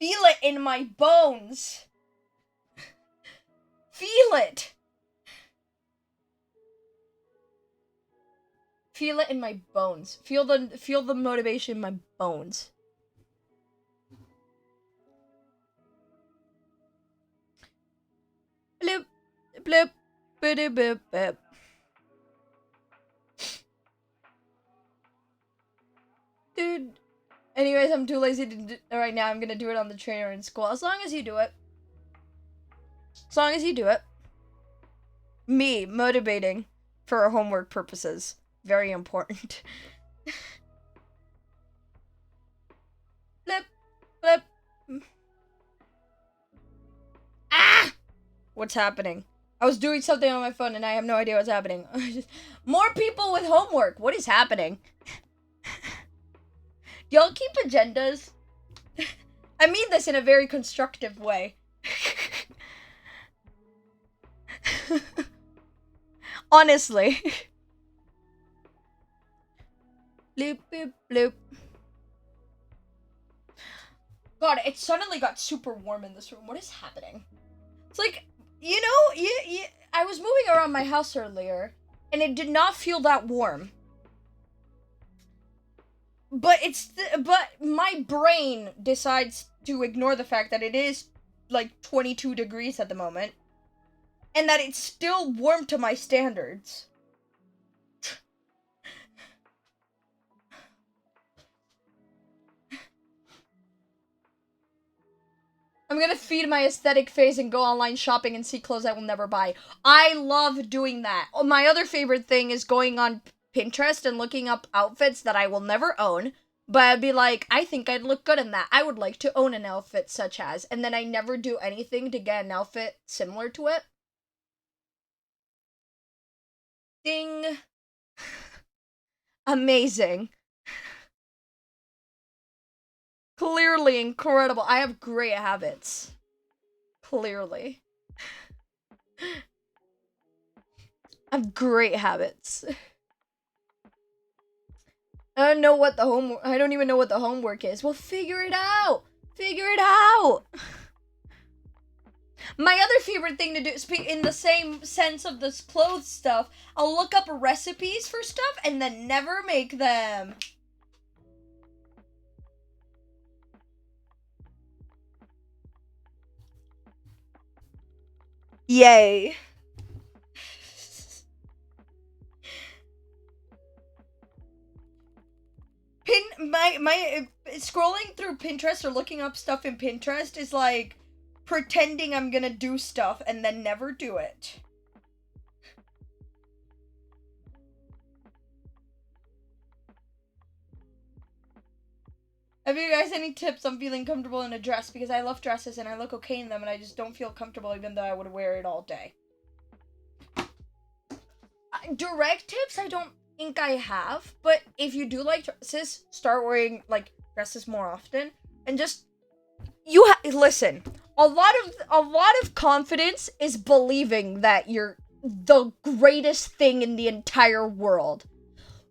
Feel it in my bones. Feel it. Feel it in my bones. Feel the motivation in my bones. blip, biddy bip bip. Dude. Anyways, I'm too lazy to do right now. I'm gonna do it on the train or in school. As long as you do it. As long as you do it. Me, motivating for homework purposes. Very important. Flip, flip. Ah! What's happening? I was doing something on my phone and I have no idea what's happening. More people with homework. What is happening? Y'all keep agendas? I mean this in a very constructive way. Honestly. Bloop, bloop, bloop. God, it suddenly got super warm in this room. What is happening? It's like, you know, I was moving around my house earlier, and it did not feel that warm. But but my brain decides to ignore the fact that it is like 22 degrees at the moment, and that it's still warm to my standards. I'm gonna feed my aesthetic phase and go online shopping and see clothes I will never buy. I love doing that. My other favorite thing is going on Pinterest and looking up outfits that I will never own, but I'd be like, I think I'd look good in that. I would like to own an outfit such as, and then I never do anything to get an outfit similar to it. Ding. Amazing. Clearly incredible. I have great habits. Clearly. I have great habits. I don't know what the homework. I don't even know what the homework is. Well, figure it out. Figure it out. My other favorite thing to do, in the same sense of this clothes stuff, I'll look up recipes for stuff and then never make them. Yay. My scrolling through Pinterest or looking up stuff in Pinterest is like pretending I'm gonna do stuff and then never do it. Have you guys any tips on feeling comfortable in a dress? Because I love dresses and I look okay in them and I just don't feel comfortable even though I would wear it all day. Direct tips I don't think I have, but if you do like dresses, start wearing like dresses more often and just listen. A lot of confidence is believing that you're the greatest thing in the entire world.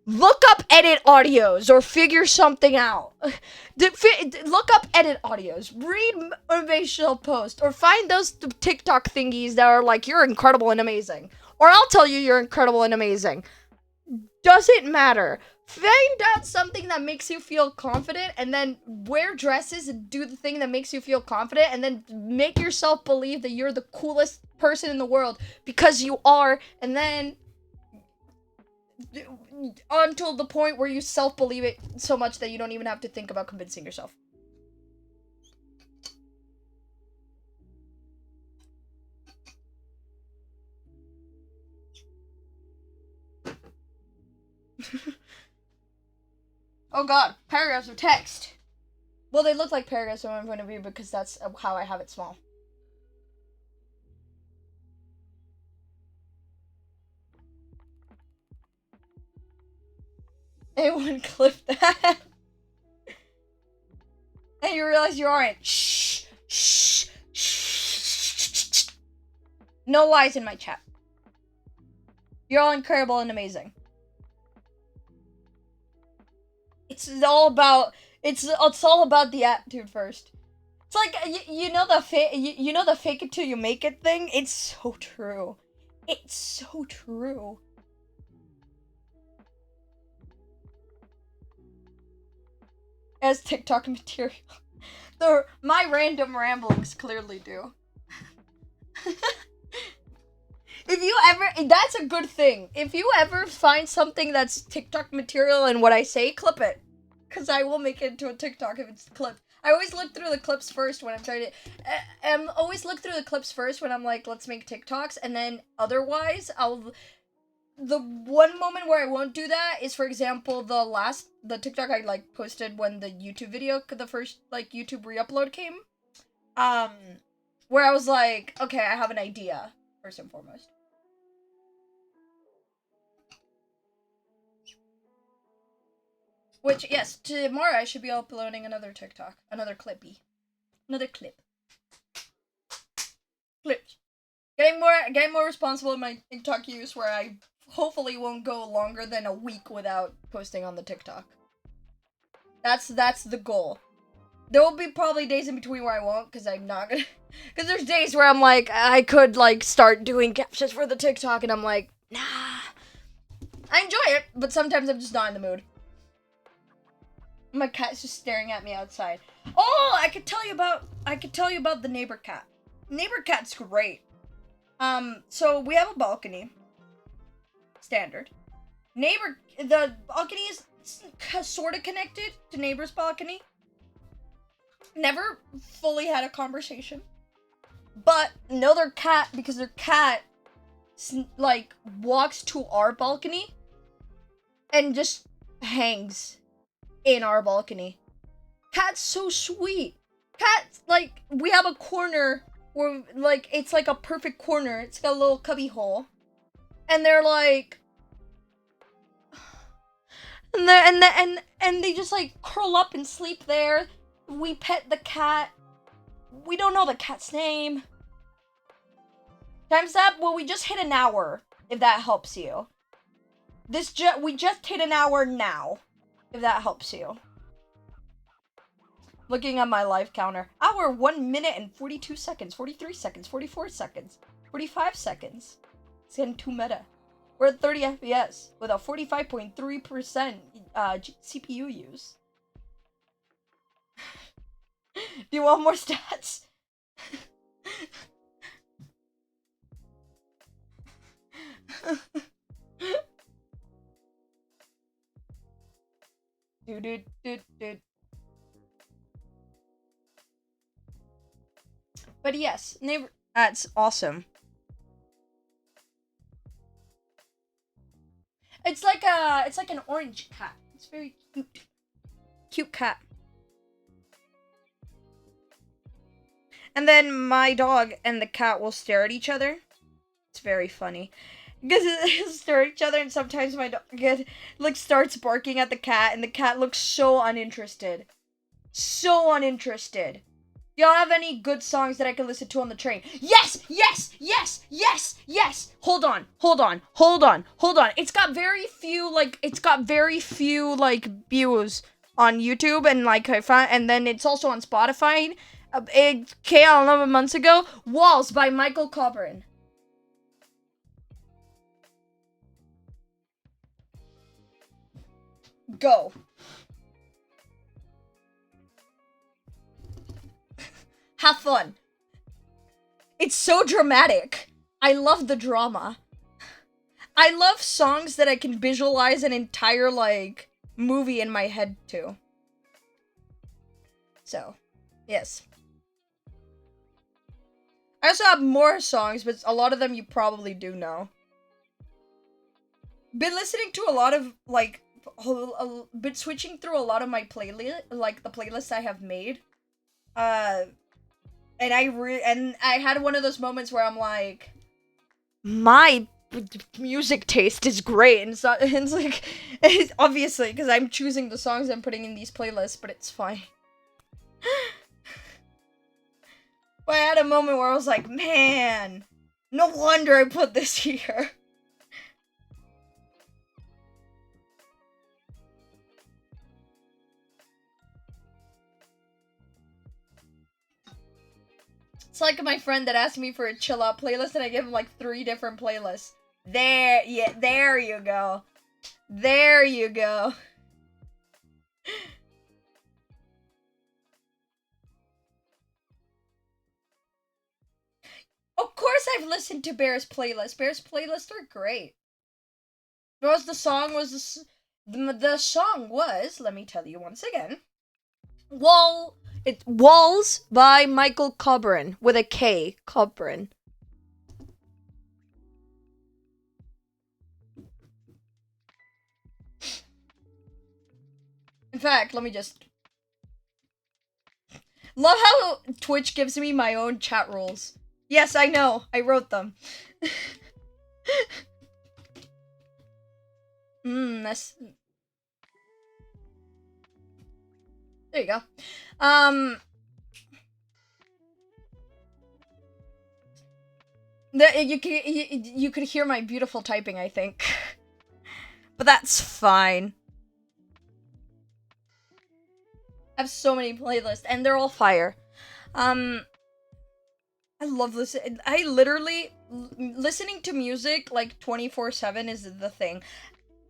Look up edit audios or figure something out. Look up edit audios. Read motivational posts or find those TikTok thingies that are like, you're incredible and amazing. Or I'll tell you you're incredible and amazing. Doesn't matter. Find out something that makes you feel confident and then wear dresses and do the thing that makes you feel confident and then make yourself believe that you're the coolest person in the world because you are, and then until the point where you self-believe it so much that you don't even have to think about convincing yourself. Oh god, paragraphs of text. Well, they look like paragraphs from my point of view because that's how I have it small. Anyone clip that? And you realize you aren't. Shh. Shh. Shh. No lies in my chat. You're all incredible and amazing. It's all about the attitude first. It's like you know the fake it till you make it thing. It's so true. It's so true. As TikTok material, my random ramblings clearly do. If you ever, that's a good thing. If you ever find something that's TikTok material and what I say, clip it. Because I will make it into a TikTok if it's clipped. I always look through the clips first when I'm trying to. Always look through the clips first when I'm like, let's make TikToks, and then otherwise, I'll. The one moment where I won't do that is, for example, the TikTok I like posted when the YouTube video, the first like YouTube re-upload came. Where I was like, okay, I have an idea first and foremost. Which, yes, tomorrow I should be uploading another TikTok. Another clippy. Another clip. Clips. Getting more responsible in my TikTok use where I hopefully won't go longer than a week without posting on the TikTok. That's the goal. There will be probably days in between where I won't, because I'm not gonna... Because there's days where I'm like, I could, like, start doing captions for the TikTok, and I'm like, nah. I enjoy it, but sometimes I'm just not in the mood. My cat's just staring at me outside. Oh, I could tell you about the neighbor cat. Neighbor cat's great. So we have a balcony. Standard. The balcony is sort of connected to neighbor's balcony. Never fully had a conversation. But know their cat, because their cat, like, walks to our balcony and just hangs in our balcony. Cat's so sweet. Cat's, like, we have a corner where, like, it's like a perfect corner. It's got a little cubby hole. And they're like... And they just, like, curl up and sleep there. We pet the cat. We don't know the cat's name. Time's up. Well, we just hit an hour, if that helps you. We just hit an hour now, if that helps you. Looking at my life counter. Hour, 1 minute and 42 seconds, 43 seconds, 44 seconds, 45 seconds. It's getting too meta. We're at 30 FPS with a 45.3% CPU use. Do you want more stats? But yes, neighbor. That's awesome. It's like an orange cat. It's very cute. Cute cat. And then my dog and the cat will stare at each other. It's very funny. Because they'll stare at each other, and sometimes my dog starts barking at the cat, and the cat looks so uninterested. So uninterested. Y'all have any good songs that I can listen to on the train? Yes! Yes! Yes! Yes! Yes! Hold on. It's got very few, views on YouTube, and, and then it's also on Spotify. It came out 11 months ago. Walls by Michael Coburn. Go. Have fun. It's so dramatic. I love the drama. I love songs that I can visualize an entire, movie in my head to. So, yes. I also have more songs, but a lot of them you probably do know. Been listening to a lot of, been switching through a lot of my playlist, the playlists I have made. And I had one of those moments where I'm like, my music taste is great, and it's obviously, because I'm choosing the songs I'm putting in these playlists, but it's fine. But I had a moment where I was like, man, no wonder I put this here. It's like my friend that asked me for a chill out playlist, and I gave him 3 different playlists. There you go. There you go. Of course I've listened to Bear's playlist. Bear's playlists are great. Was the song was the song was, let me tell you once again. Walls by Michael Cobrin with a K, Cobrin. In fact, let me just love how Twitch gives me my own chat rules. Yes, I know. I wrote them. That's there you go. You could hear my beautiful typing, I think. But that's fine. I have so many playlists, and they're all fire. I love listening. I literally listening to music like 24/7 is the thing.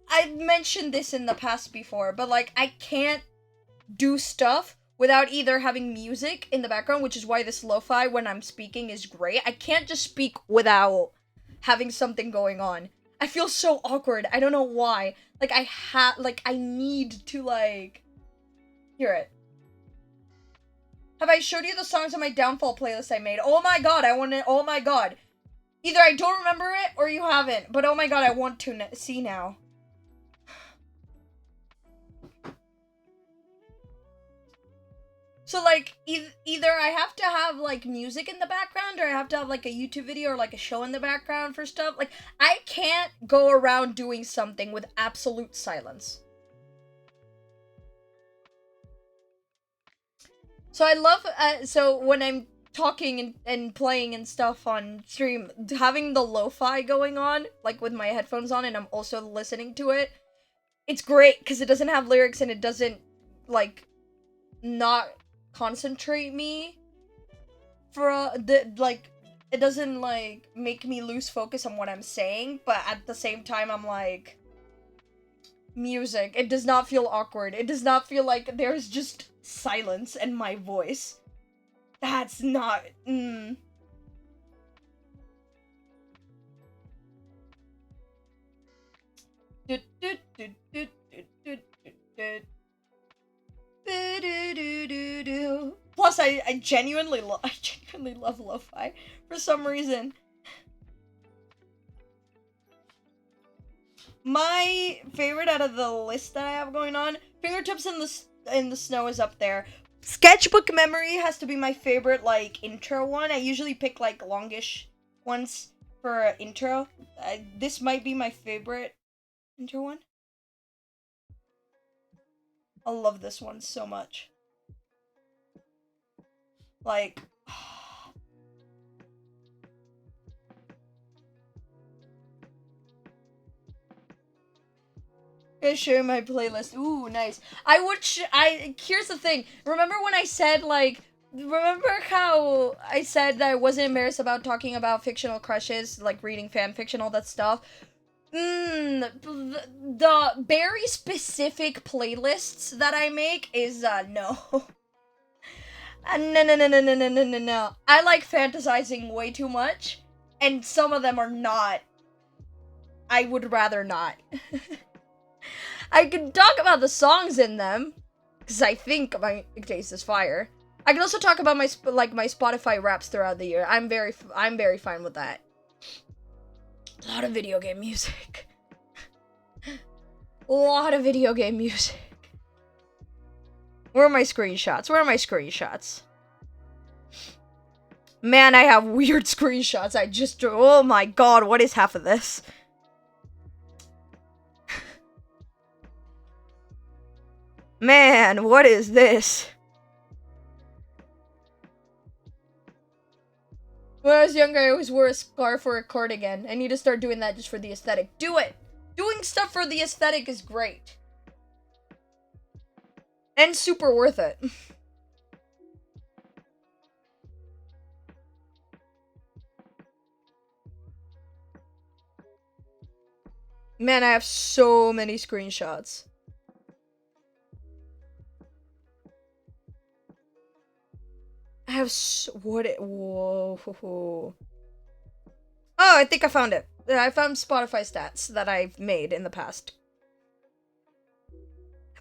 I've mentioned this in the past before, but like I can't do stuff without either having music in the background, which is why this lo-fi when I'm speaking is great. I can't just speak without having something going on. I feel so awkward. I don't know why. Like I need to like hear it. Have I showed you the songs on my downfall playlist I made? Oh my god, oh my god. Either I don't remember it or you haven't, but oh my god, I want to see now. So like either I have to have like music in the background or I have to have like a YouTube video or like a show in the background for stuff. Like I can't go around doing something with absolute silence. So I love so when I'm talking and playing and stuff on stream, having the lo-fi going on like with my headphones on and I'm also listening to it. It's great cuz it doesn't have lyrics and it doesn't like not concentrate me for it doesn't like make me lose focus on what I'm saying, but at the same time I'm like music. It does not feel awkward. It does not feel like there's just silence and my voice. That's not Plus, I genuinely love lo-fi for some reason. My favorite out of the list that I have going on, Fingertips in the Snow is up there. Sketchbook Memory has to be my favorite like intro one. I usually pick like longish ones for intro. This might be my favorite intro one. I love this one so much. Like gonna show you my playlist. Ooh, nice. Here's the thing. Remember when I said like remember how I said that I wasn't embarrassed about talking about fictional crushes, like reading fan fiction, all that stuff? The very specific playlists that I make is no. No. I like fantasizing way too much, and some of them are not. I would rather not. I can talk about the songs in them, because I think my taste is fire. I can also talk about my Spotify raps throughout the year. I'm very fine with that. A lot of video game music. A lot of video game music. Where are my screenshots? Where are my screenshots? Man, I have weird screenshots. Oh my god, what is half of this? Man, what is this? When I was younger, I always wore a scarf or a cardigan. I need to start doing that just for the aesthetic. Do it! Doing stuff for the aesthetic is great. And super worth it. Man, I have so many screenshots. I have whoa. Oh, I think I found it. I found Spotify stats that I've made in the past.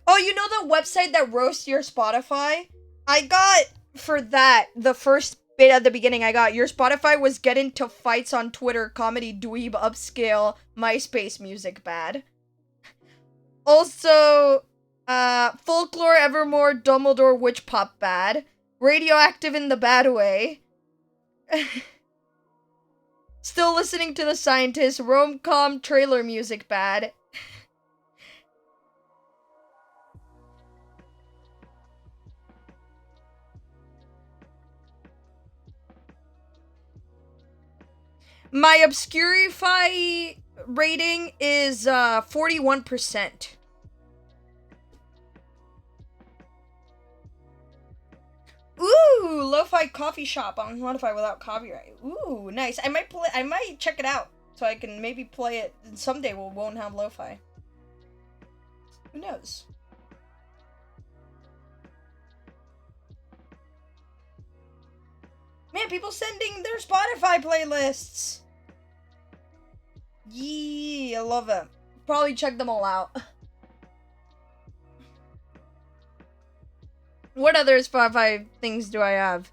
Oh, you know the website that roasts your Spotify? I got, for that, the first bit at the beginning I got, your Spotify was get into fights on Twitter, comedy, dweeb, upscale, MySpace music bad. Also, folklore, evermore, Dumbledore, witch pop bad. Radioactive in the bad way. Still listening to the scientist, rom-com trailer music bad. My Obscurify rating is 41%. Ooh, lo-fi coffee shop on Spotify without copyright. Ooh, nice. I might check it out so I can maybe play it someday. We won't have lo-fi. Who knows? Man, people sending their Spotify playlists. Yee, I love it. Probably check them all out. What other Spotify things do I have?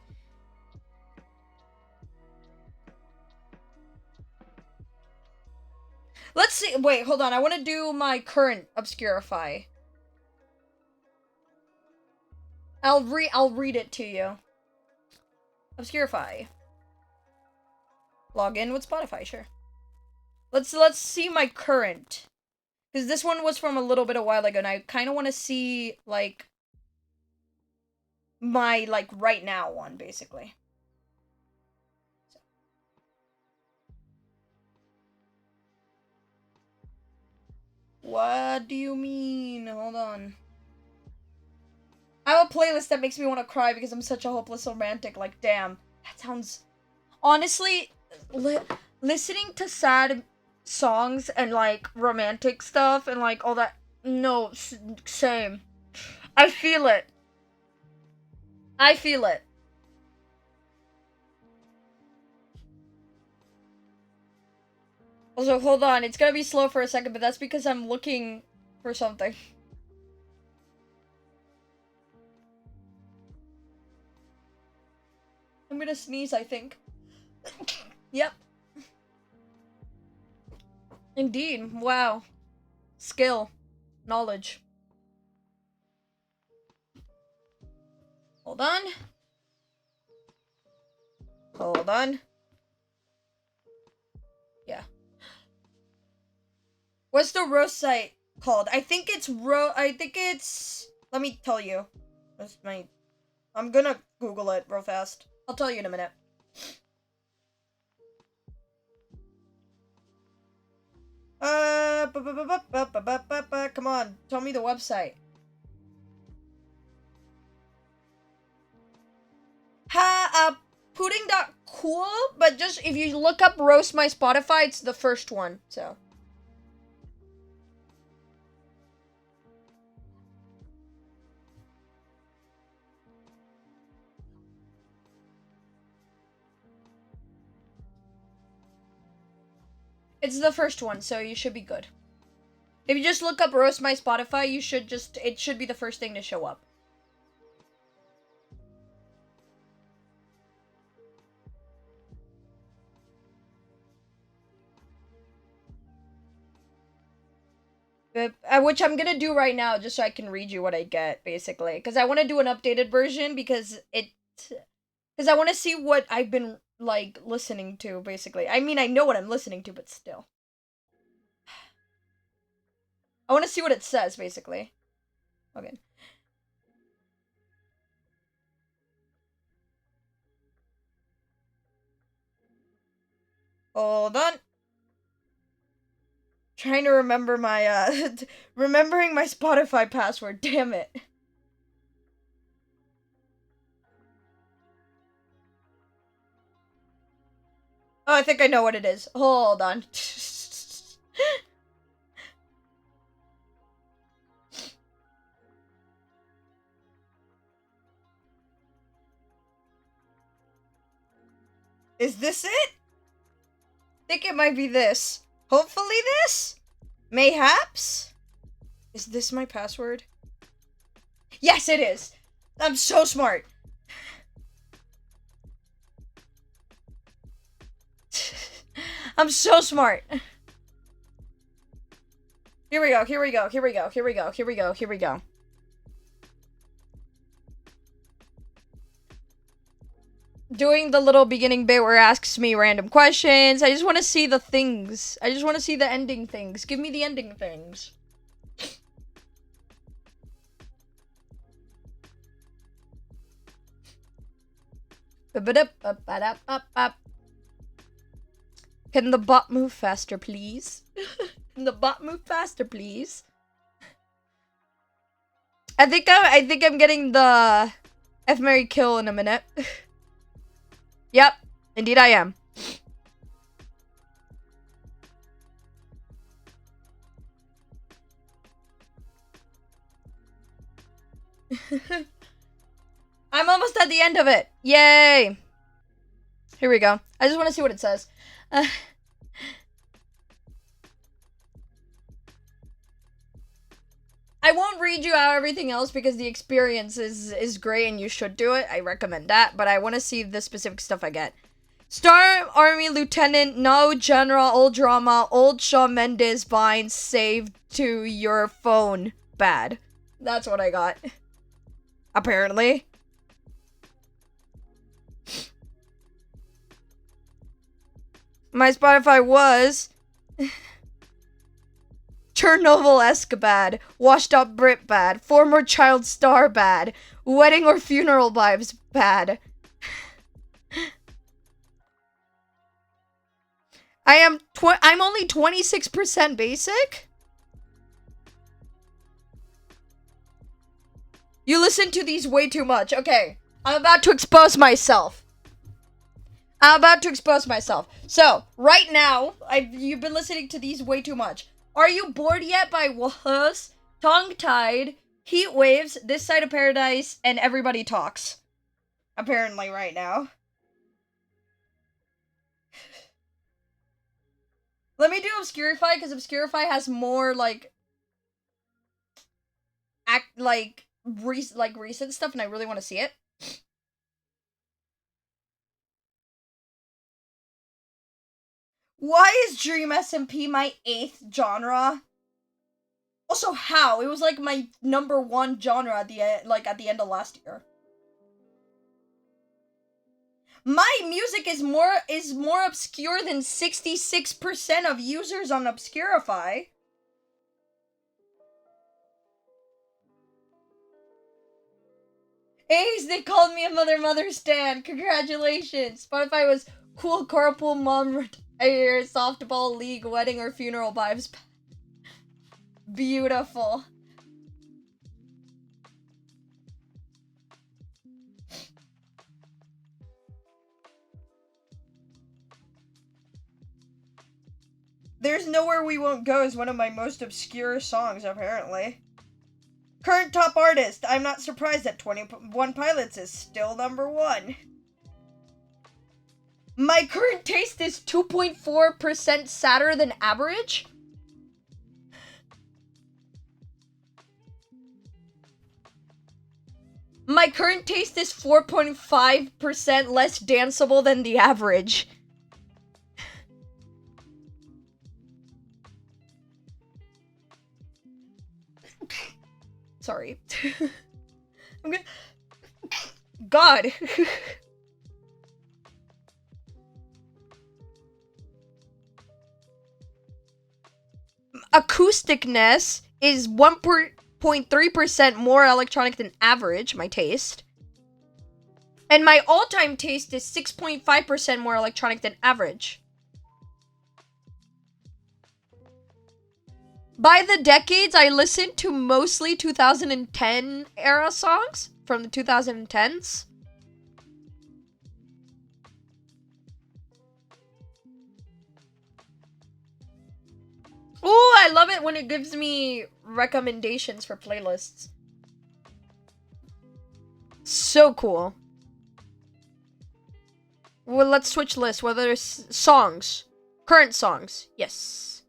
Let's see. Wait, hold on. I want to do my current Obscurify. I'll read it to you. Obscurify. Log in with Spotify, sure. Let's see my current. Because this one was from a little bit a while ago, and I kind of want to see, like, my, like, right now one, basically. So. What do you mean? Hold on. I have a playlist that makes me want to cry because I'm such a hopeless romantic. Like, damn. That sounds... Honestly, listening to sad songs and, like, romantic stuff and, like, all that... No, same. I feel it. I feel it. Also, hold on. It's gonna be slow for a second, but that's because I'm looking for something. I'm gonna sneeze, I think. Yep. Indeed. Wow. Skill. Knowledge. Hold on. Hold on. Yeah. What's the roast site called? I think it's let me tell you. I'm gonna Google it real fast. I'll tell you in a minute. Come on, tell me the website. Pudding.cool, but just if you look up roast my Spotify, it's the first one, so. It's the first one, so you should be good. If you just look up roast my Spotify, it should be the first thing to show up. Which I'm gonna do right now, just so I can read you what I get, basically. Because I want to do an updated version, because I want to see what I've been, like, listening to, basically. I mean, I know what I'm listening to, but still. I want to see what it says, basically. Okay. Hold on. Trying to remember my, remembering my Spotify password, damn it. Oh, I think I know what it is. Hold on. Is this it? think it might be this. Hopefully this? Mayhaps? Is this my password? Yes, it is. I'm so smart. I'm so smart. Here we go, here we go, here we go, here we go, here we go, here we go. Doing the little beginning bit where it asks me random questions. I just want to see the things. I just want to see the ending things. Give me the ending things. Can the bot move faster, please? Can the bot move faster, please? I think I'm getting the F Mary Kill in a minute. Yep, indeed I am. I'm almost at the end of it. Yay! Here we go. I just want to see what it says. I won't read you out everything else because the experience is great and you should do it. I recommend that, but I want to see the specific stuff I get. Star Army Lieutenant, no General, old drama, old Shawn Mendes bind saved to your phone. Bad. That's what I got. Apparently. My Spotify was Chernobyl-esque bad, washed up Brit bad, former child star bad, wedding or funeral vibes bad. I'm only 26% basic? You listen to these way too much. Okay, I'm about to expose myself. So, right now, you've been listening to these way too much. Are you bored yet by Was, Tongue-Tied, Heat Waves, This Side of Paradise, and Everybody Talks? Apparently right now. Let me do Obscurify, because Obscurify has more, recent stuff, and I really want to see it. Why is Dream SMP my 8th genre? Also, how? It was like my number 1 genre at the end of last year. My music is more obscure than 66% of users on Obscurify. Ace, they called me a mother stan. Congratulations. Spotify was cool carpool mom softball league wedding or funeral vibes. Beautiful. There's Nowhere We Won't Go is one of my most obscure songs, apparently. Current top artist. I'm not surprised that 21 Pilots is still number 1. My current taste is 2.4% sadder than average. My current taste is 4.5% less danceable than the average. Sorry. I'm gonna... God. Acousticness is 1.3% more electronic than average, my taste. And my all-time taste is 6.5% more electronic than average. By the decades, I listened to mostly 2010 era songs from the 2010s. Ooh, I love it when it gives me recommendations for playlists. So cool. Well, let's switch lists. Whether it's songs. Current songs. Yes.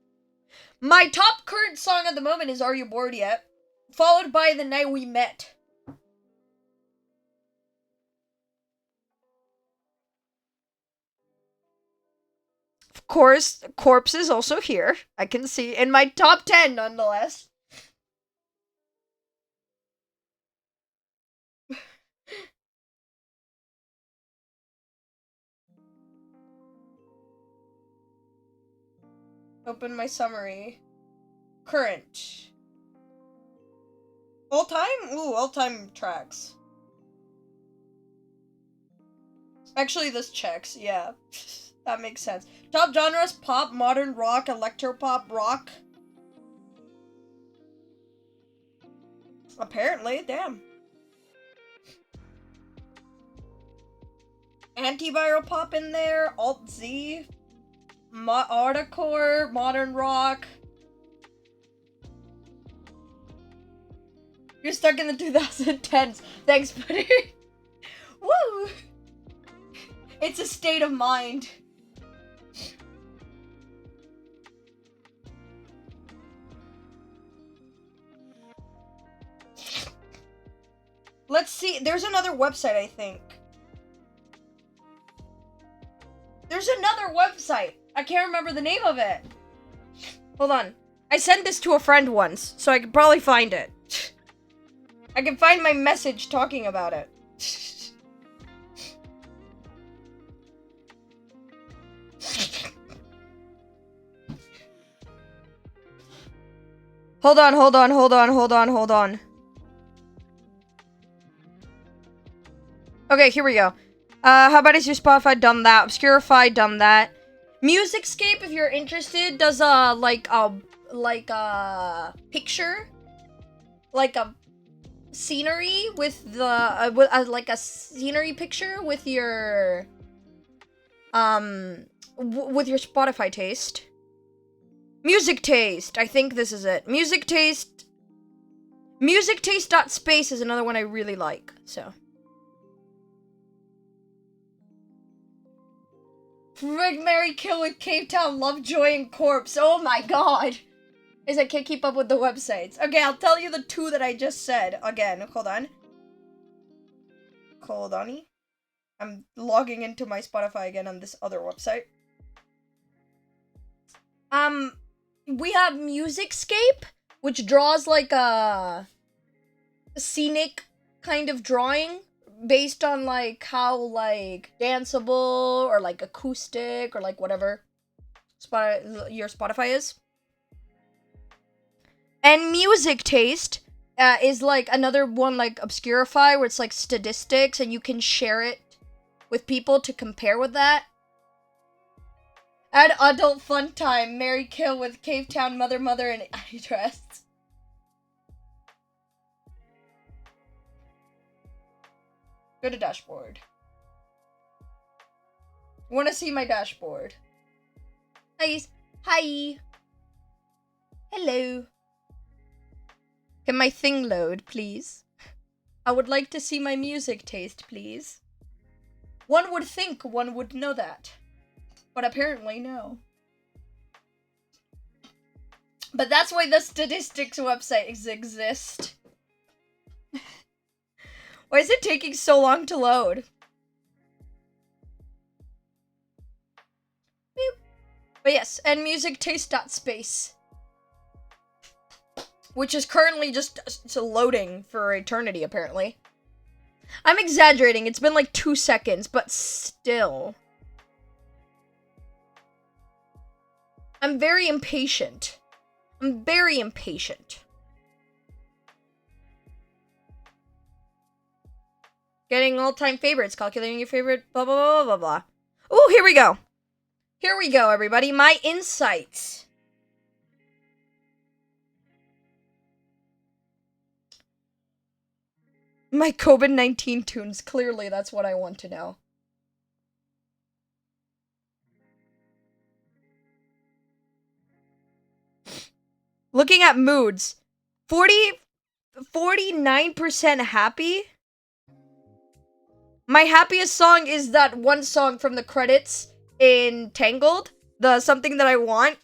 My top current song at the moment is Are You Bored Yet? Followed by The Night We Met. Of course, Corpse is also here. I can see in my top 10 nonetheless. Open my summary. Current. All time? Ooh, all time tracks. Actually, this checks, yeah. That makes sense. Top genres: pop, modern rock, electropop, rock. Apparently, damn. Antiviral pop in there, alt Z, artcore, modern rock. You're stuck in the 2010s. Thanks, buddy. Woo! It's a state of mind. Let's see. There's another website, I think. There's another website. I can't remember the name of it. Hold on. I sent this to a friend once, so I could probably find it. I can find my message talking about it. Hold on. Okay, here we go. How about is your Spotify done that? Obscurify done that. Musicscape, if you're interested, does like a picture, like a scenery with the like a scenery picture with your with your Spotify taste. Music taste. I think this is it. Music taste. Musictaste.space is another one I really like. So. Frig, Mary, Kill with Cape Town, Lovejoy, and Corpse. Oh my god. I can't keep up with the websites. Okay, I'll tell you the two that I just said. Again, hold on. Hold on. I'm logging into my Spotify again on this other website. We have Musicscape, which draws like a scenic kind of drawing based on like how like danceable or like acoustic or like whatever your Spotify is. And Music Taste is like another one like Obscurify, where it's like statistics and you can share it with people to compare with that. Add Adult Fun Time, Mary Kill with Cave Town, Mother, and Address. Go to dashboard. You want to see my dashboard? Hi. Hello. Can my thing load, please? I would like to see my music taste, please. One would think one would know that. But apparently, no. But that's why the statistics website exists. Why is it taking so long to load? Boop. But yes, and musictaste.space. Which is currently just loading for eternity, apparently. I'm exaggerating, it's been like 2 seconds, but still. I'm very impatient. Getting all-time favorites, calculating your favorite, blah, blah, blah, blah, blah. Ooh, here we go. Here we go, everybody. My insights. My COVID-19 tunes. Clearly, that's what I want to know. Looking at moods. 49% happy. My happiest song is that one song from the credits in Tangled. The Something That I Want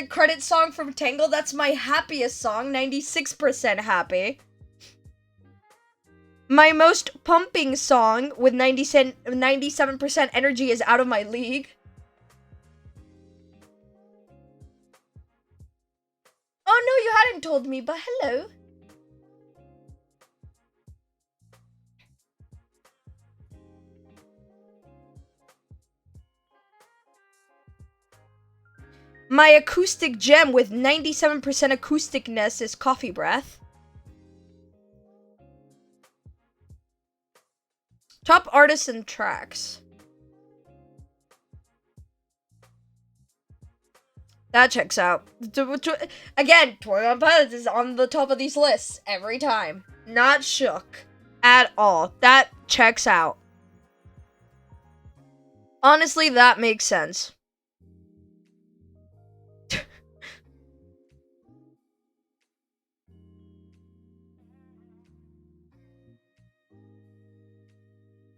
credit song from Tangle. That's my happiest song. 96% happy. My most pumping song with 97% energy is Out of My League. Oh no, you hadn't told me, but hello. My acoustic gem with 97% acousticness is Coffee Breath. Top artists and tracks. That checks out. Again, 21 Pilots is on the top of these lists every time. Not shook at all. That checks out. Honestly, that makes sense.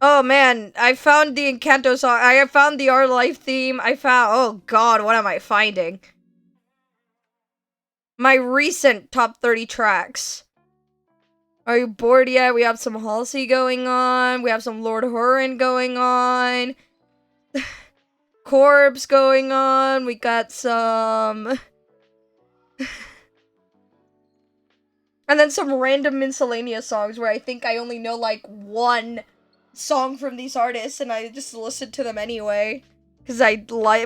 Oh man, I found the Encanto song. I found the Our Life theme. Oh god, what am I finding? My recent top 30 tracks. Are you bored yet? We have some Halsey going on. We have some Lord Horan going on. Corpse going on. We got some... and then some random miscellaneous songs where I think I only know like one song from these artists and I just listen to them anyway. Because I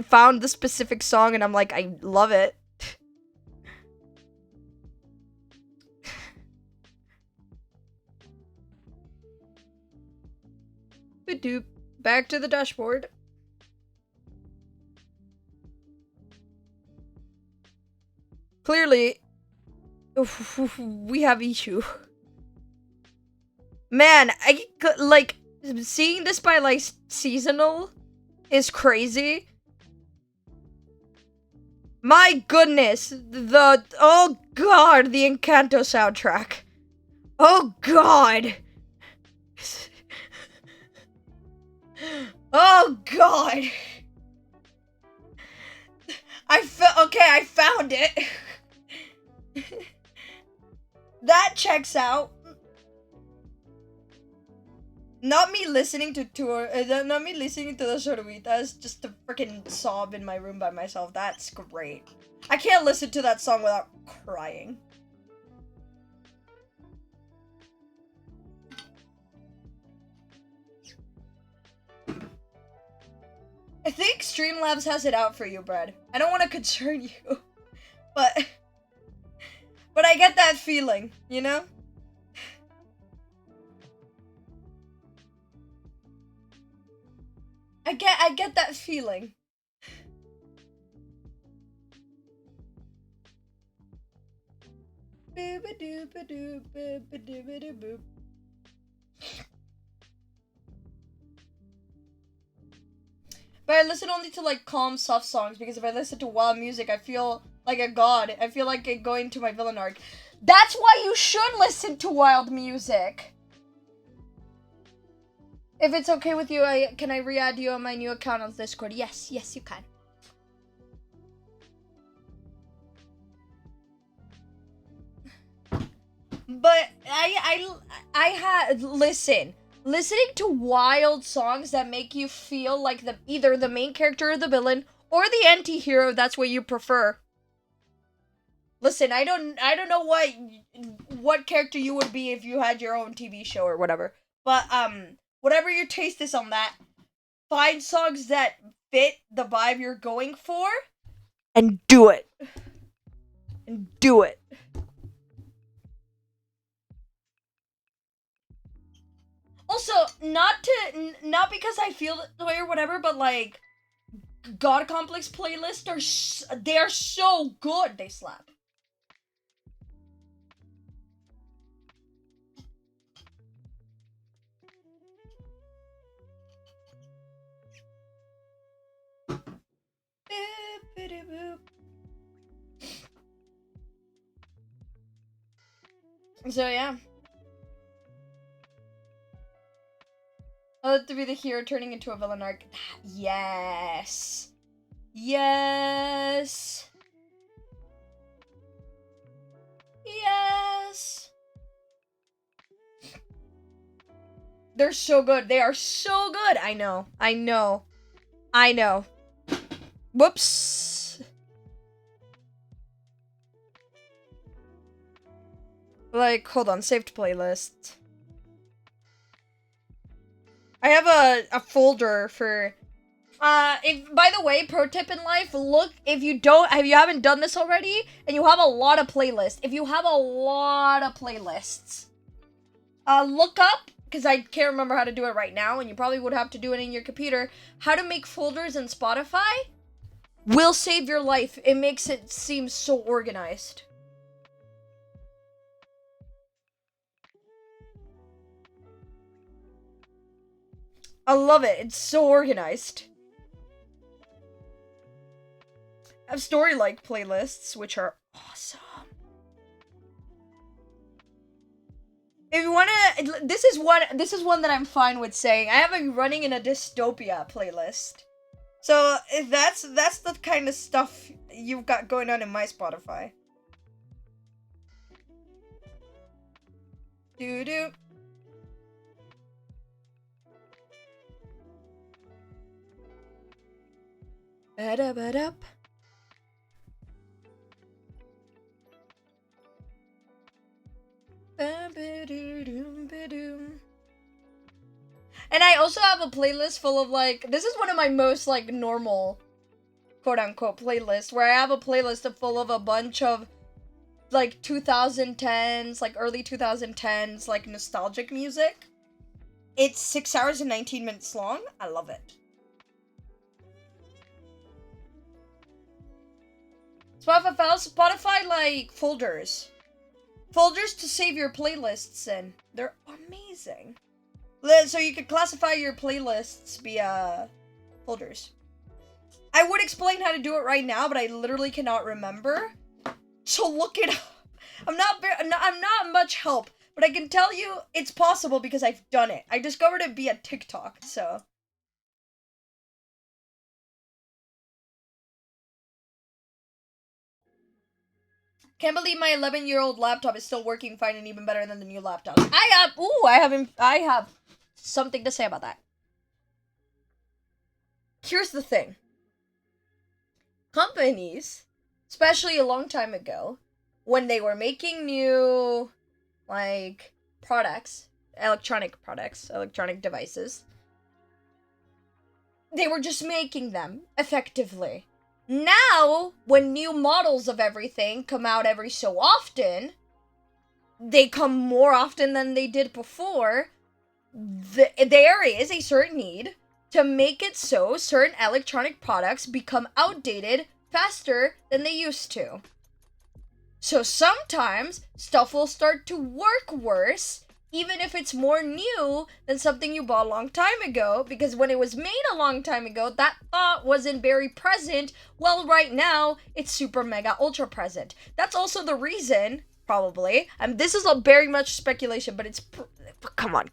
found the specific song and I'm like, I love it. Ba-doop. Back to the dashboard. Clearly, we have issue. Man, like, seeing this by, like, seasonal is crazy. My goodness, oh god, the Encanto soundtrack. Oh god. Oh god. Okay, I found it. That checks out. Not me listening to not me listening to the Sororitas just to freaking sob in my room by myself. That's great. I can't listen to that song without crying. I think Streamlabs has it out for you, Brad. I don't want to concern you, but I get that feeling, you know? I get that feeling. But I listen only to like calm, soft songs because if I listen to wild music, I feel like a god. I feel like going to my villain arc. That's why you should listen to wild music. If it's okay with you, can I re-add you on my new account on Discord? Yes, you can. But I had listening to wild songs that make you feel like either the main character or the villain or the anti-hero, that's what you prefer. Listen, I don't know what character you would be if you had your own TV show or whatever. But whatever your taste is on that, find songs that fit the vibe you're going for and do it. Also, not because I feel that way or whatever, but like God Complex playlists they're so good. They slap. So yeah. To be the hero turning into a villain arc. Yes. Yes. Yes. They're so good. They are so good. I know. I know. I know. Whoops. Like, hold on. Saved playlist. I have a folder for... if, by the way, pro tip in life, look, if you haven't done this already, and you have a lot of playlists, look up, because I can't remember how to do it right now, and you probably would have to do it in your computer, how to make folders in Spotify will save your life. It makes it seem so organized. I love it. It's so organized. I have story-like playlists, which are awesome. If you wanna, this is one that I'm fine with saying. I have a running in a dystopia playlist. So that's the kind of stuff you've got going on in my Spotify. Doo doo. Ba-da-ba-da. And I also have a playlist full of, like, this is one of my most, like, normal, quote-unquote, playlists, where I have a playlist full of a bunch of, like, 2010s, like, early 2010s, like, nostalgic music. It's 6 hours and 19 minutes long. I love it. Spotify, like, folders. Folders to save your playlists in. They're amazing. So you can classify your playlists via folders. I would explain how to do it right now, but I literally cannot remember. So look it up. I'm not much help, but I can tell you it's possible because I've done it. I discovered it via TikTok, so. Can't believe my 11-year-old laptop is still working fine and even better than the new laptop. I have something to say about that. Here's the thing. Companies, especially a long time ago, when they were making new, like, products, electronic devices, they were just making them effectively. Now, when new models of everything come out every so often, they come more often than they did before, there is a certain need to make it so certain electronic products become outdated faster than they used to. So sometimes stuff will start to work worse, even if it's more new than something you bought a long time ago, because when it was made a long time ago, that thought wasn't very present. Well, right now, it's super mega ultra present. That's also the reason, probably, and this is a very much speculation, but it's, come on.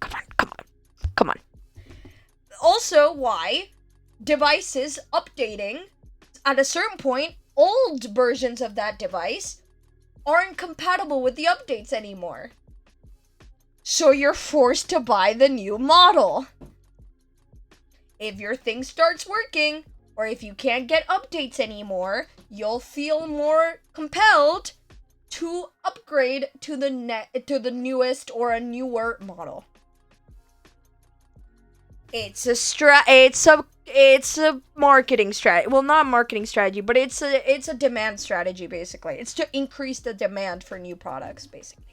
Also, why devices updating, at a certain point, old versions of that device aren't compatible with the updates anymore. So you're forced to buy the new model. If your thing starts working, or if you can't get updates anymore, you'll feel more compelled to upgrade to the newest or a newer model. It's a marketing strategy. Well, not marketing strategy, but it's a demand strategy, basically. It's to increase the demand for new products, basically.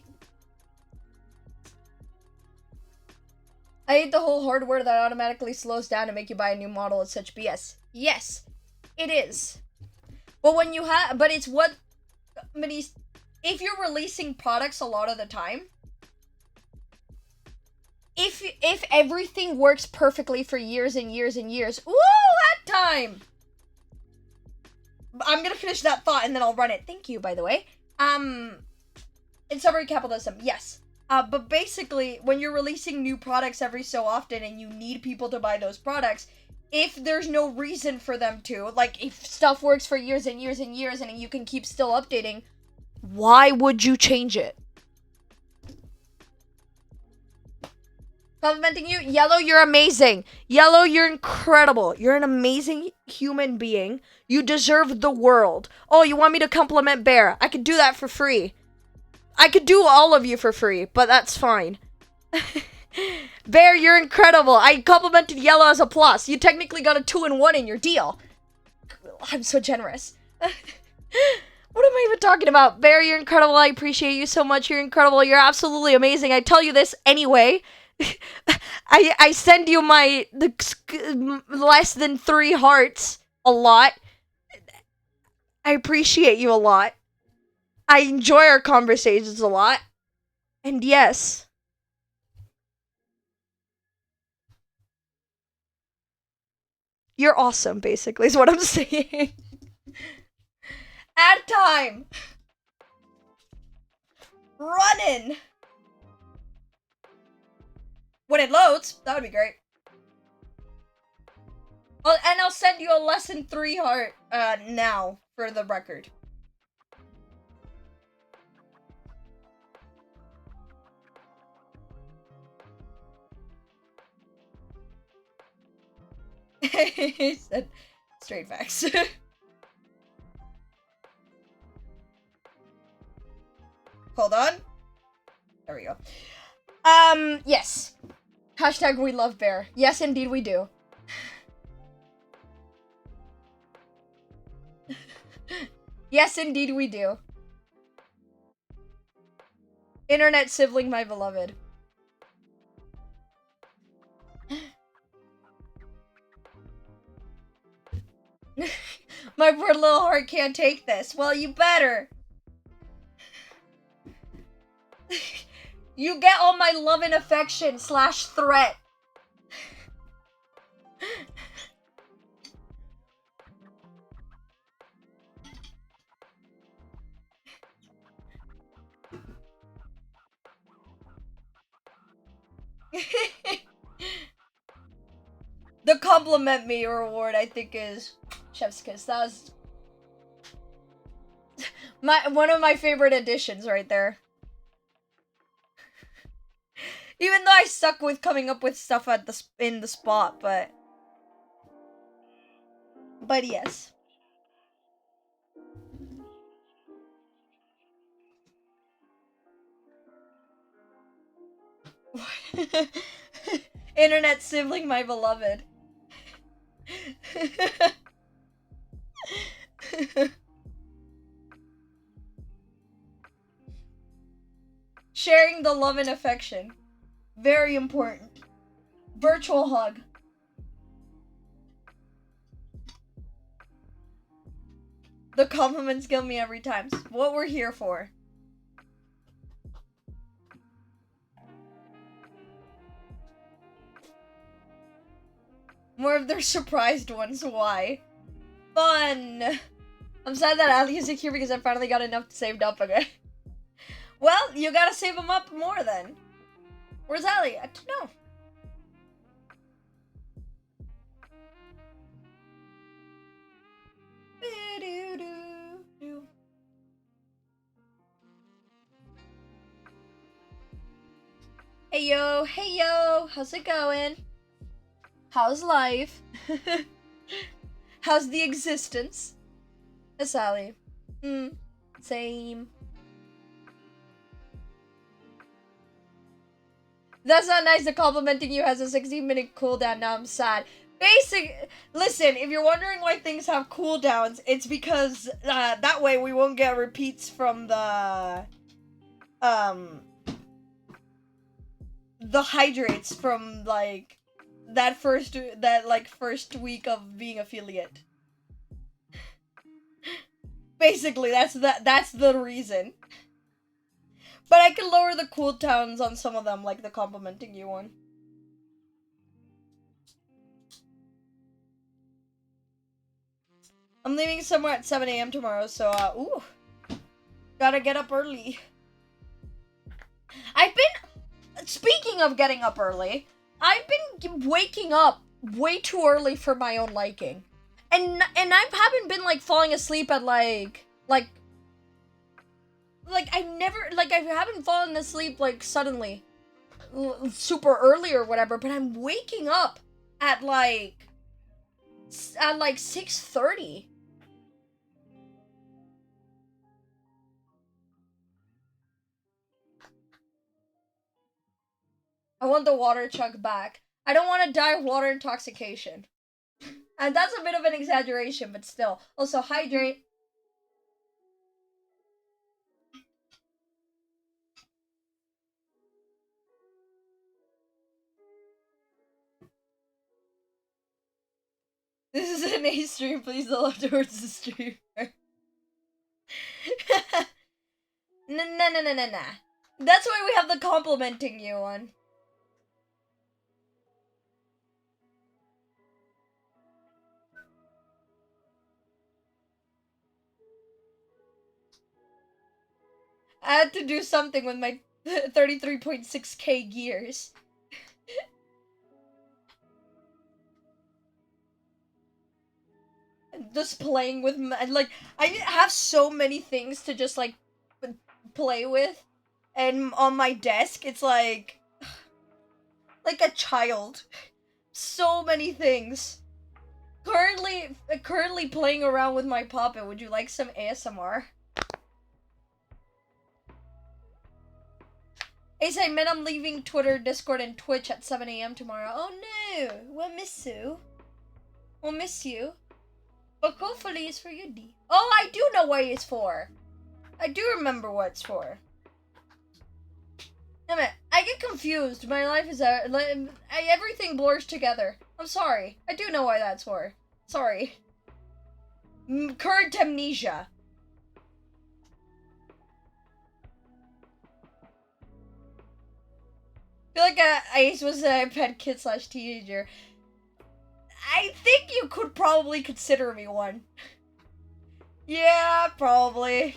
I hate the whole hardware that automatically slows down to make you buy a new model. It's such BS. Yes, it is. But if you're releasing products a lot of the time, if everything works perfectly for years and years and years, that time. I'm gonna finish that thought and then I'll run it. Thank you, by the way. In summary, capitalism, yes. But basically, when you're releasing new products every so often and you need people to buy those products, if there's no reason for them to. Like, if stuff works for years and years and years and you can keep still updating, why would you change it? Complimenting you? Yellow, you're amazing. Yellow, you're incredible. You're an amazing human being. You deserve the world. Oh, you want me to compliment Bear? I could do that for free. I could do all of you for free, but that's fine. Bear, you're incredible. I complimented Yellow as a plus. You technically got a 2-in-1 in your deal. I'm so generous. What am I even talking about? Bear, you're incredible. I appreciate you so much. You're incredible. You're absolutely amazing. I tell you this anyway. I send you the less than 3 hearts a lot. I appreciate you a lot. I enjoy our conversations a lot. And yes. You're awesome, basically, is what I'm saying. Ad time! Running! When it loads, that would be great. And I'll send you a less than 3 heart, now, for the record. He said straight facts. Hold on. There we go. Yes. Hashtag we love Bear. Yes, indeed we do. Yes, indeed we do. Internet sibling, my beloved. My poor little heart can't take this. Well, you better. You get all my love and affection / threat. The compliment me reward, I think, is Chef's Kiss. That was one of my favorite additions right there. Even though I suck with coming up with stuff in the spot, but yes. Internet sibling, my beloved. Sharing the love and affection. Very important. Virtual hug. The compliments kill me every time. What we're here for. More of their surprised ones. Why? Fun. I'm sad that Ali isn't here because I finally got enough saved up again. Well, you gotta save them up more then. Where's Ali? I don't know. Hey yo, how's it going? How's life? How's the existence? It's Ali. Same. That's not nice that complimenting you has a 16-minute cooldown. Now I'm sad. Listen, if you're wondering why things have cooldowns, it's because that way we won't get repeats from the hydrates from like that first week of being affiliate. Basically, that's the reason. But I can lower the cooldowns on some of them, like the complimenting you one. I'm leaving somewhere at 7 a.m. tomorrow, so, gotta get up early. Speaking of getting up early, I've been waking up way too early for my own liking. And I haven't been like falling asleep at like I never I haven't fallen asleep like suddenly super early or whatever, but I'm waking up at like 6:30. I want the water chug back. I don't want to die of water intoxication. And that's a bit of an exaggeration, but still. Also, hydrate. This is an A stream, please don't look towards the streamer. Nah. That's why we have the complimenting you one. I had to do something with my 33.6k gears. Just playing with I have so many things to just like play with, and on my desk it's like a child. So many things. Currently playing around with my puppet. Would you like some ASMR? Ace, I meant I'm leaving Twitter, Discord, and Twitch at 7 a.m. tomorrow. Oh no, we'll miss you. We'll miss you. But hopefully it's for you, D. Oh, I do know what it's for. I do remember what it's for. Damn it, I get confused. My life is everything blurs together. I'm sorry. I do know why that's for. Sorry. Current amnesia. I feel like Ice was a pet kid / teenager. I think you could probably consider me one. Yeah, probably.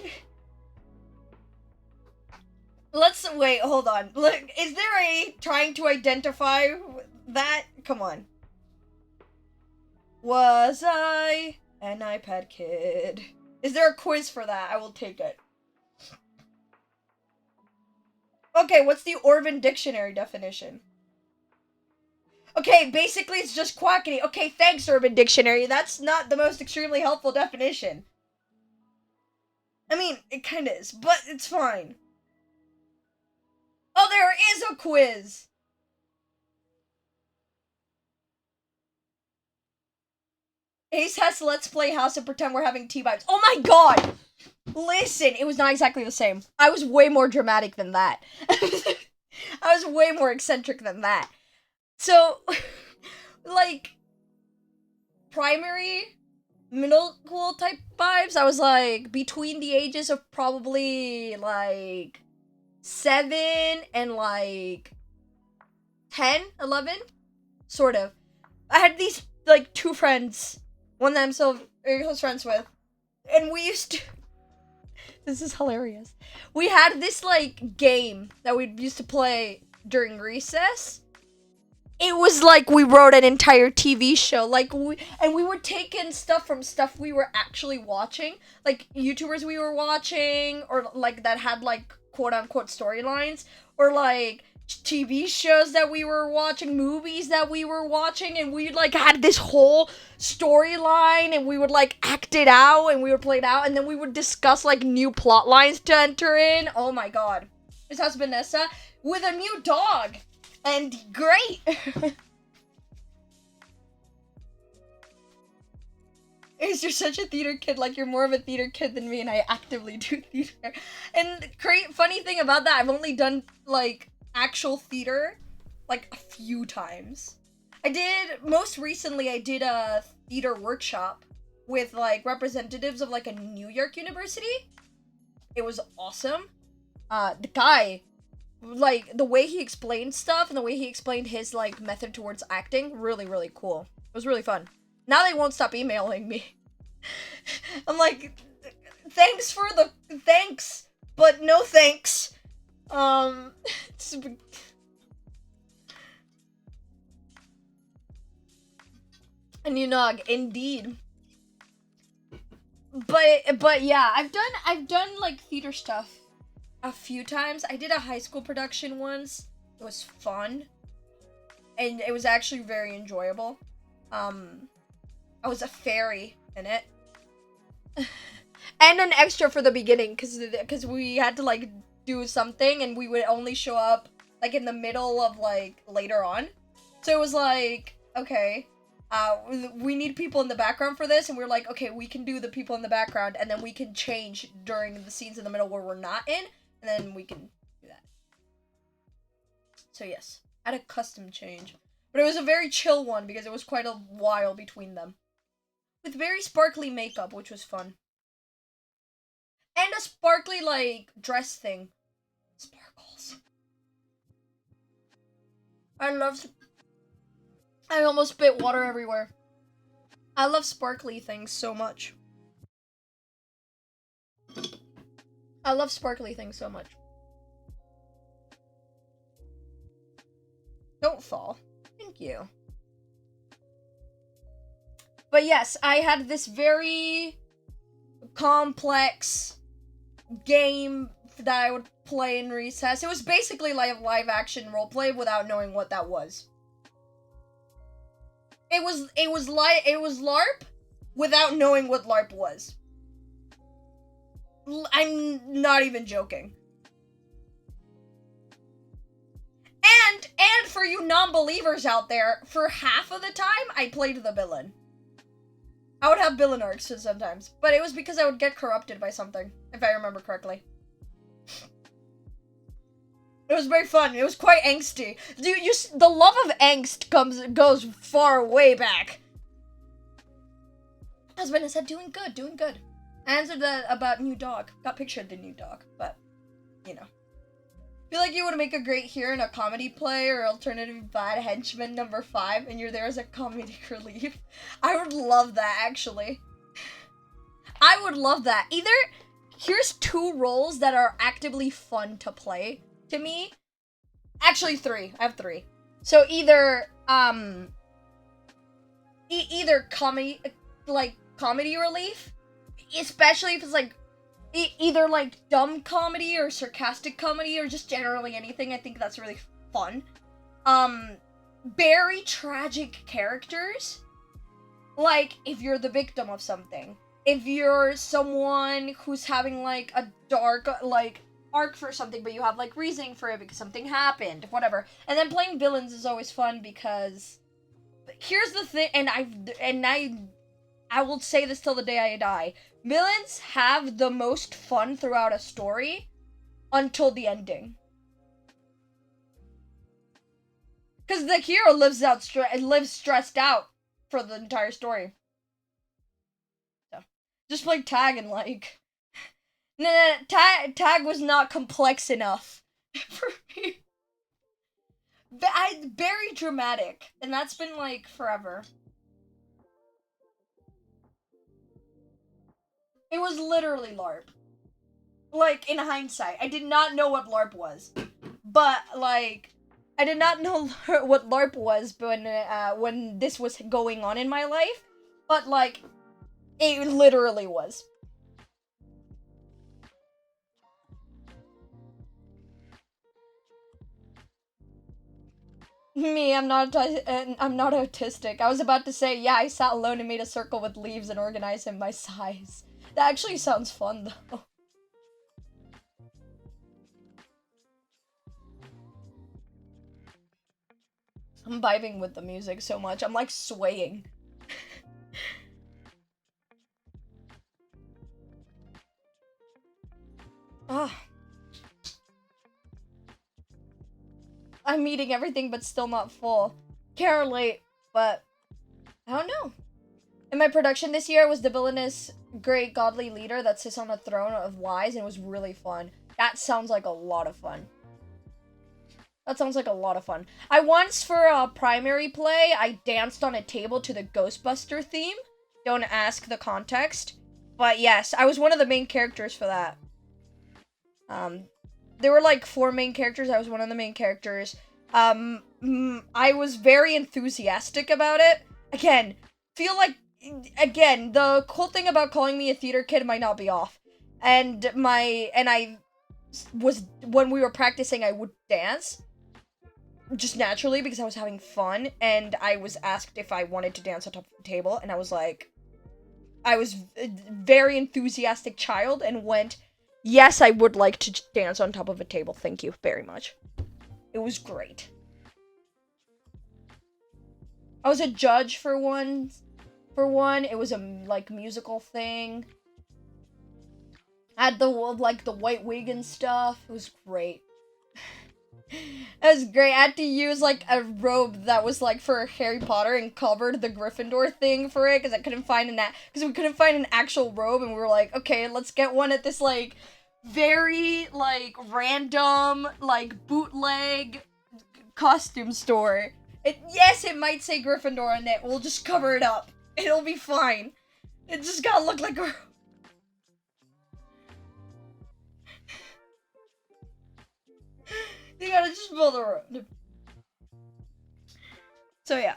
Let's wait, hold on. Look, is there a trying to identify that? Come on. Was I an iPad kid? Is there a quiz for that? I will take it. Okay, what's the Orban Dictionary definition? Okay, basically it's just quackity. Okay, thanks, Urban Dictionary. That's not the most extremely helpful definition. I mean, it kinda is, but it's fine. Oh, there is a quiz! Ace has to let's play house and pretend we're having tea vibes. Oh my god! Listen, it was not exactly the same. I was way more dramatic than that. I was way more eccentric than that. So, like, primary, middle school type vibes, I was like between the ages of probably like 7 and like 10, 11, sort of. I had these like two friends, one that I'm still very close friends with, and we used to. This is hilarious. We had this like game that we used to play during recess. It was like we wrote an entire TV show. Like we were taking stuff from stuff we were actually watching, like YouTubers we were watching, or like that had like quote unquote storylines, or like TV shows that we were watching, movies that we were watching, and we like had this whole storyline, and we would like act it out, and we would play it out, and then we would discuss like new plot lines to enter in. Oh my god. This has Vanessa with a new dog. And great! Is you're such a theater kid, like you're more of a theater kid than me, and I actively do theater. And funny thing about that, I've only done like actual theater like a few times. Most recently I did a theater workshop with like representatives of like a New York university. It was awesome. The guy, like the way he explained stuff and the way he explained his like method towards acting, really, really cool. It was really fun. Now they won't stop emailing me. I'm like, thanks, but no thanks. A new nog, indeed. But yeah, I've done like theater stuff a few times. I did a high school production once. It was fun. And it was actually very enjoyable. I was a fairy in it. And an extra for the beginning, cause we had to like do something and we would only show up like in the middle of like later on. So it was like, okay, we need people in the background for this, and we were like, okay, we can do the people in the background, and then we can change during the scenes in the middle where we're not in, and then we can do that. So yes, I had a custom change. But it was a very chill one because it was quite a while between them. With very sparkly makeup, which was fun. And a sparkly, like, dress thing. Sparkles. I almost spit water everywhere. I love sparkly things so much. I love sparkly things so much. Don't fall. Thank you. But yes, I had this very complex game that I would play in recess. It was basically like live action roleplay without knowing what that was. It was LARP without knowing what LARP was. I'm not even joking. And for you non-believers out there, for half of the time, I played the villain. I would have villain arcs sometimes, but it was because I would get corrupted by something, if I remember correctly. It was very fun. It was quite angsty. The love of angst goes far way back. Husband has said, doing good, doing good. I answered that about new dog. Got pictured the new dog, but, you know. Feel like you would make a great hero in a comedy play or alternative bad henchman number 5, and you're there as a comedic relief. I would love that, actually. I would love that. Either, here's 2 roles that are actively fun to play to me. Actually, 3. I have 3. So either, either comedy relief, especially if it's like, either like dumb comedy or sarcastic comedy or just generally anything. I think that's really fun. Very tragic characters. Like, if you're the victim of something. If you're someone who's having like a dark, like, arc for something, but you have like reasoning for it because something happened, whatever. And then playing villains is always fun because here's the thing, and I will say this till the day I die. Villains have the most fun throughout a story until the ending. Because the hero lives stressed out for the entire story. So, just play tag and like... Tag was not complex enough for me. Very dramatic, and that's been like forever. It was literally LARP. Like, in hindsight, I did not know what LARP was. But, like, I did not know what LARP was when this was going on in my life. But, like, it literally was. Me, I'm not autistic. I was about to say, yeah, I sat alone and made a circle with leaves and organized them by size. That actually sounds fun, though. I'm vibing with the music so much. I'm, like, swaying. Ah. I'm eating everything but still not full. Can't relate, but I don't know. In my production this year, I was the villainous great godly leader that sits on a throne of lies, and it was really fun. That sounds like a lot of fun. That sounds like a lot of fun. I once, for a primary play, I danced on a table to the Ghostbuster theme. Don't ask the context. But yes, I was one of the main characters for that. There were like 4 main characters. I was one of the main characters. I was very enthusiastic about it. Again, feel like, again, the cool thing about calling me a theater kid might not be off. And I was, when we were practicing, I would dance. Just naturally, because I was having fun, and I was asked if I wanted to dance on top of the table, and I was like, I was a very enthusiastic child, and went, yes, I would like to dance on top of a table, thank you very much. It was great. I was a judge for one, it was a, like, musical thing. I had the white wig and stuff, it was great. It was great. I had to use, like, a robe that was, like, for Harry Potter and covered the Gryffindor thing for it, because we couldn't find an actual robe, and we were like, okay, let's get one at this, like, very, like, random, like, bootleg costume store. Yes, it might say Gryffindor on it. We'll just cover it up. It'll be fine. It just gotta look like a... You gotta just build a road. So yeah.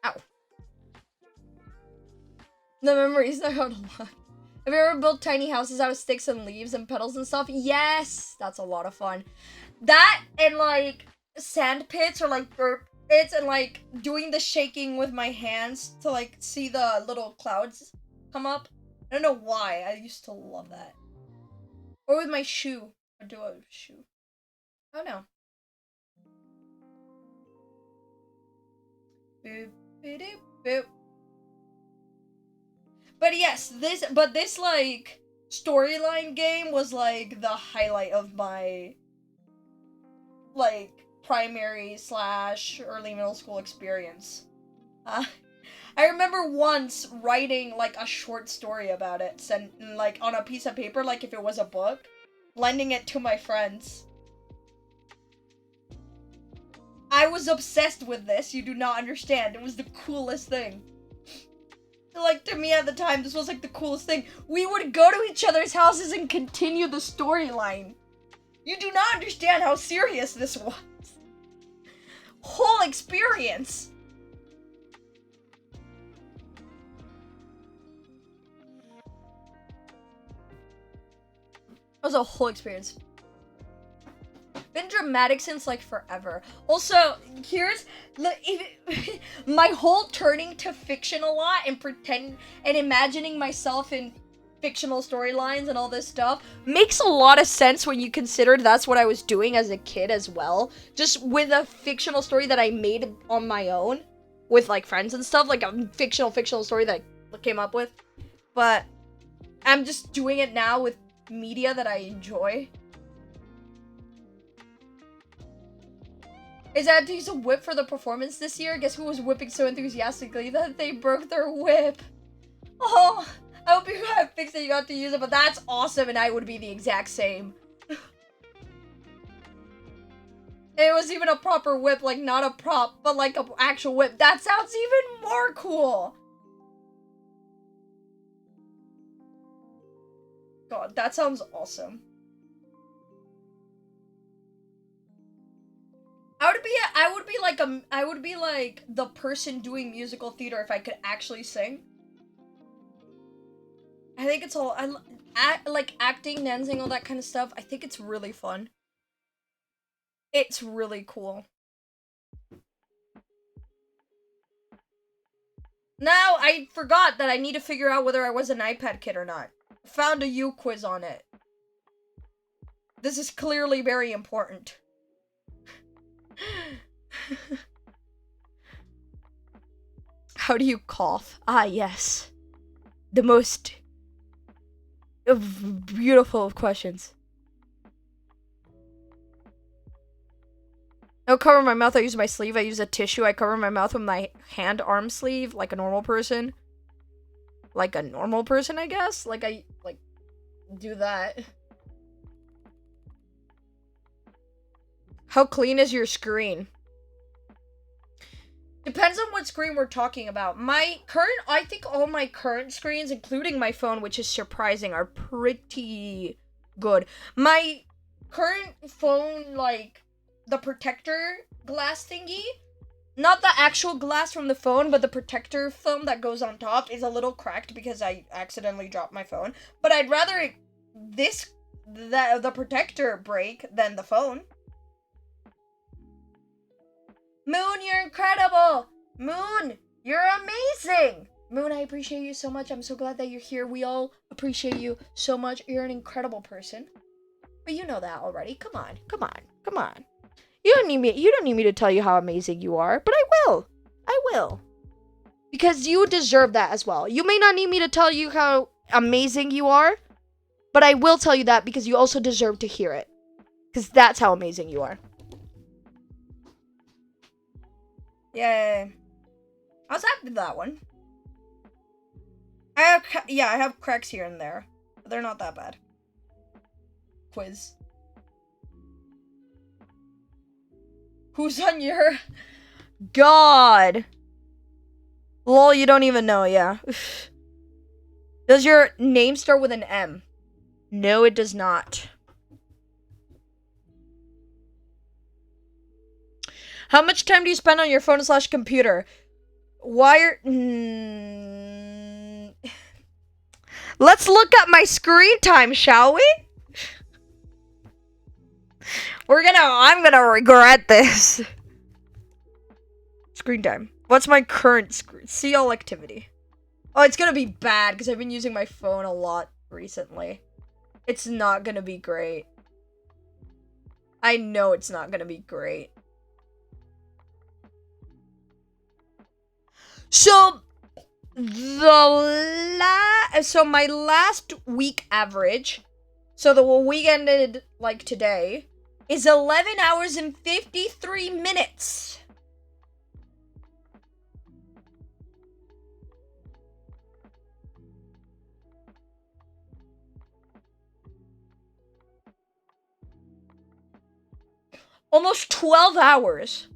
Ow. The memories I had a lot. Have you ever built tiny houses out of sticks and leaves and petals and stuff? Yes! That's a lot of fun. That and, like, sand pits or, like, dirt pits and, like, doing the shaking with my hands to, like, see the little clouds come up. I don't know why. I used to love that. Or with my shoe. Or do a shoe. I don't know. Boop, boop, boop. But yes, this like storyline game was like the highlight of my like primary / early middle school experience. I remember once writing, like, a short story about it, like, on a piece of paper, like if it was a book, lending it to my friends. I was obsessed with this, you do not understand. It was the coolest thing. Like, to me at the time, this was, like, the coolest thing. We would go to each other's houses and continue the storyline. You do not understand how serious this was. Whole experience. It was a whole experience. Been dramatic since, like, forever. Also, here's my whole turning to fiction a lot and imagining myself in fictional storylines and all this stuff makes a lot of sense when you consider that's what I was doing as a kid as well. Just with a fictional story that I made on my own with, like, friends and stuff, like a fictional story that I came up with. But I'm just doing it now with media that I enjoy. Is that to use a whip for the performance this year? Guess who was whipping so enthusiastically that they broke their whip? Oh, I hope you got fixed that you got to use it, but that's awesome, and I would be the exact same. It was even a proper whip, like, not a prop, but like an actual whip. That sounds even more cool! God, that sounds awesome. I would be like the person doing musical theater if I could actually sing. I think it's all, like acting, dancing, all that kind of stuff. I think it's really fun. It's really cool. Now, I forgot that I need to figure out whether I was an iPad kid or not. Found a U quiz on it. This is clearly very important. How do you cough? Ah, yes. The most beautiful of questions. I don't cover my mouth, I use my sleeve, I use a tissue, I cover my mouth with my arm sleeve, like a normal person. Like a normal person, I guess? Like, I do that. How clean is your screen? Depends on what screen we're talking about. I think all my current screens, including my phone, which is surprising, are pretty good. My current phone, like, the protector glass thingy, not the actual glass from the phone, but the protector film that goes on top is a little cracked because I accidentally dropped my phone. But I'd rather the protector break than the phone. Moon, you're incredible! Moon, you're amazing! Moon, I appreciate you so much. I'm so glad that you're here. We all appreciate you so much. You're an incredible person. But you know that already. Come on. You don't need me to tell you how amazing you are, but I will. Because you deserve that as well. You may not need me to tell you how amazing you are, but I will tell you that because you also deserve to hear it. Because that's how amazing you are. Yay. I was happy with that one. I have cracks here and there, but they're not that bad. Quiz. Who's on your... God. Lol, you don't even know, yeah. Does your name start with an M? No, it does not. How much time do you spend on your phone/computer? Let's look at my screen time, shall we? I'm gonna regret this. Screen time. What's my current see all activity? Oh, it's gonna be bad because I've been using my phone a lot recently. It's not gonna be great. I know it's not gonna be great. So my last week average, so the week ended like today, is 11 hours and 53 minutes. Almost 12 hours.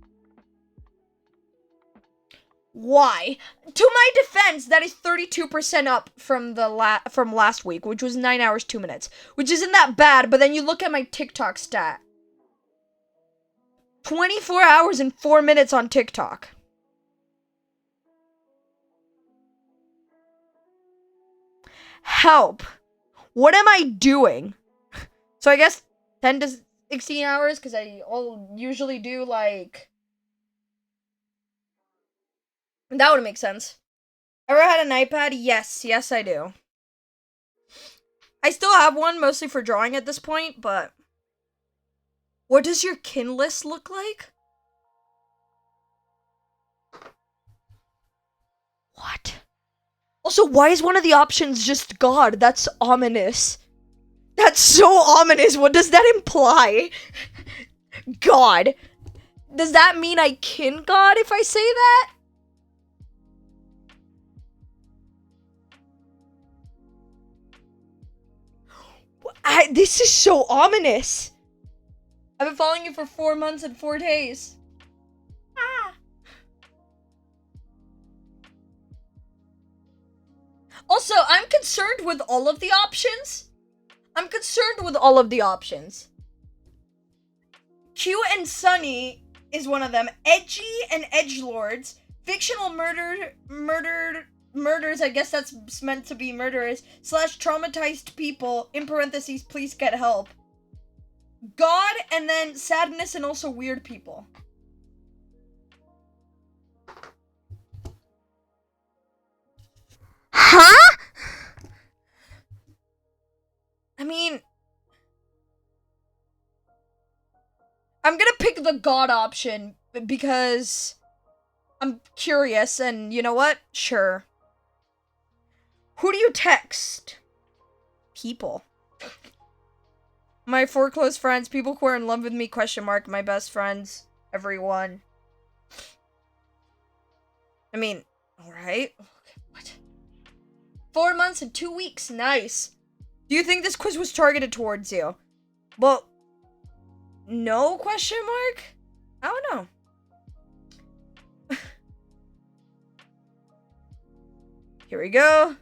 Why? To my defense, that is 32% up from from last week, which was 9 hours 2 minutes, which isn't that bad. But then you look at my TikTok stat: 24 hours and 4 minutes on TikTok. Help! What am I doing? So I guess 10 to 16 hours, because I'll usually do like... That would make sense. Ever had an iPad? Yes I do. I still have one, mostly for drawing at this point, but... What does your kin list look like? What? Also, why is one of the options just God? That's ominous. That's so ominous. What does that imply? God. Does that mean I kin God if I say that? This is so ominous. I've been following you for 4 months and 4 days. Ah. Also, I'm concerned with all of the options. Q and Sunny is one of them. Edgy and edgelords. Fictional murders, I guess that's meant to be murderers, / traumatized people, in parentheses, please get help. God, and then sadness and also weird people. Huh? I mean... I'm gonna pick the God option because I'm curious, and you know what? Sure. Who do you text? People. My 4 close friends, people who are in love with me, ? My best friends, everyone. I mean, alright. What? 4 months and 2 weeks, nice. Do you think this quiz was targeted towards you? Well, no, ? I don't know. Here we go.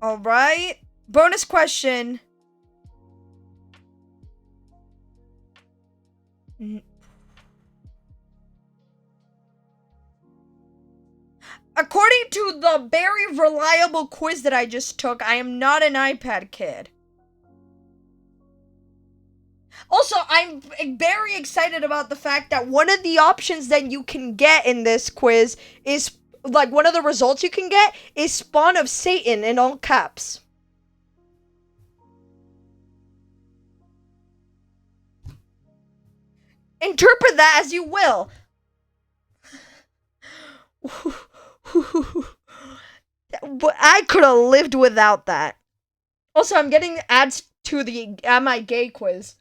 Alright. Bonus question. According to the very reliable quiz that I just took, I am not an iPad kid. Also, I'm very excited about the fact that one of the options that you can get in this quiz is, like, one of the results you can get is Spawn of Satan in all caps. Interpret that as you will. I could have lived without that. Also, I'm getting ads to the Am I Gay quiz.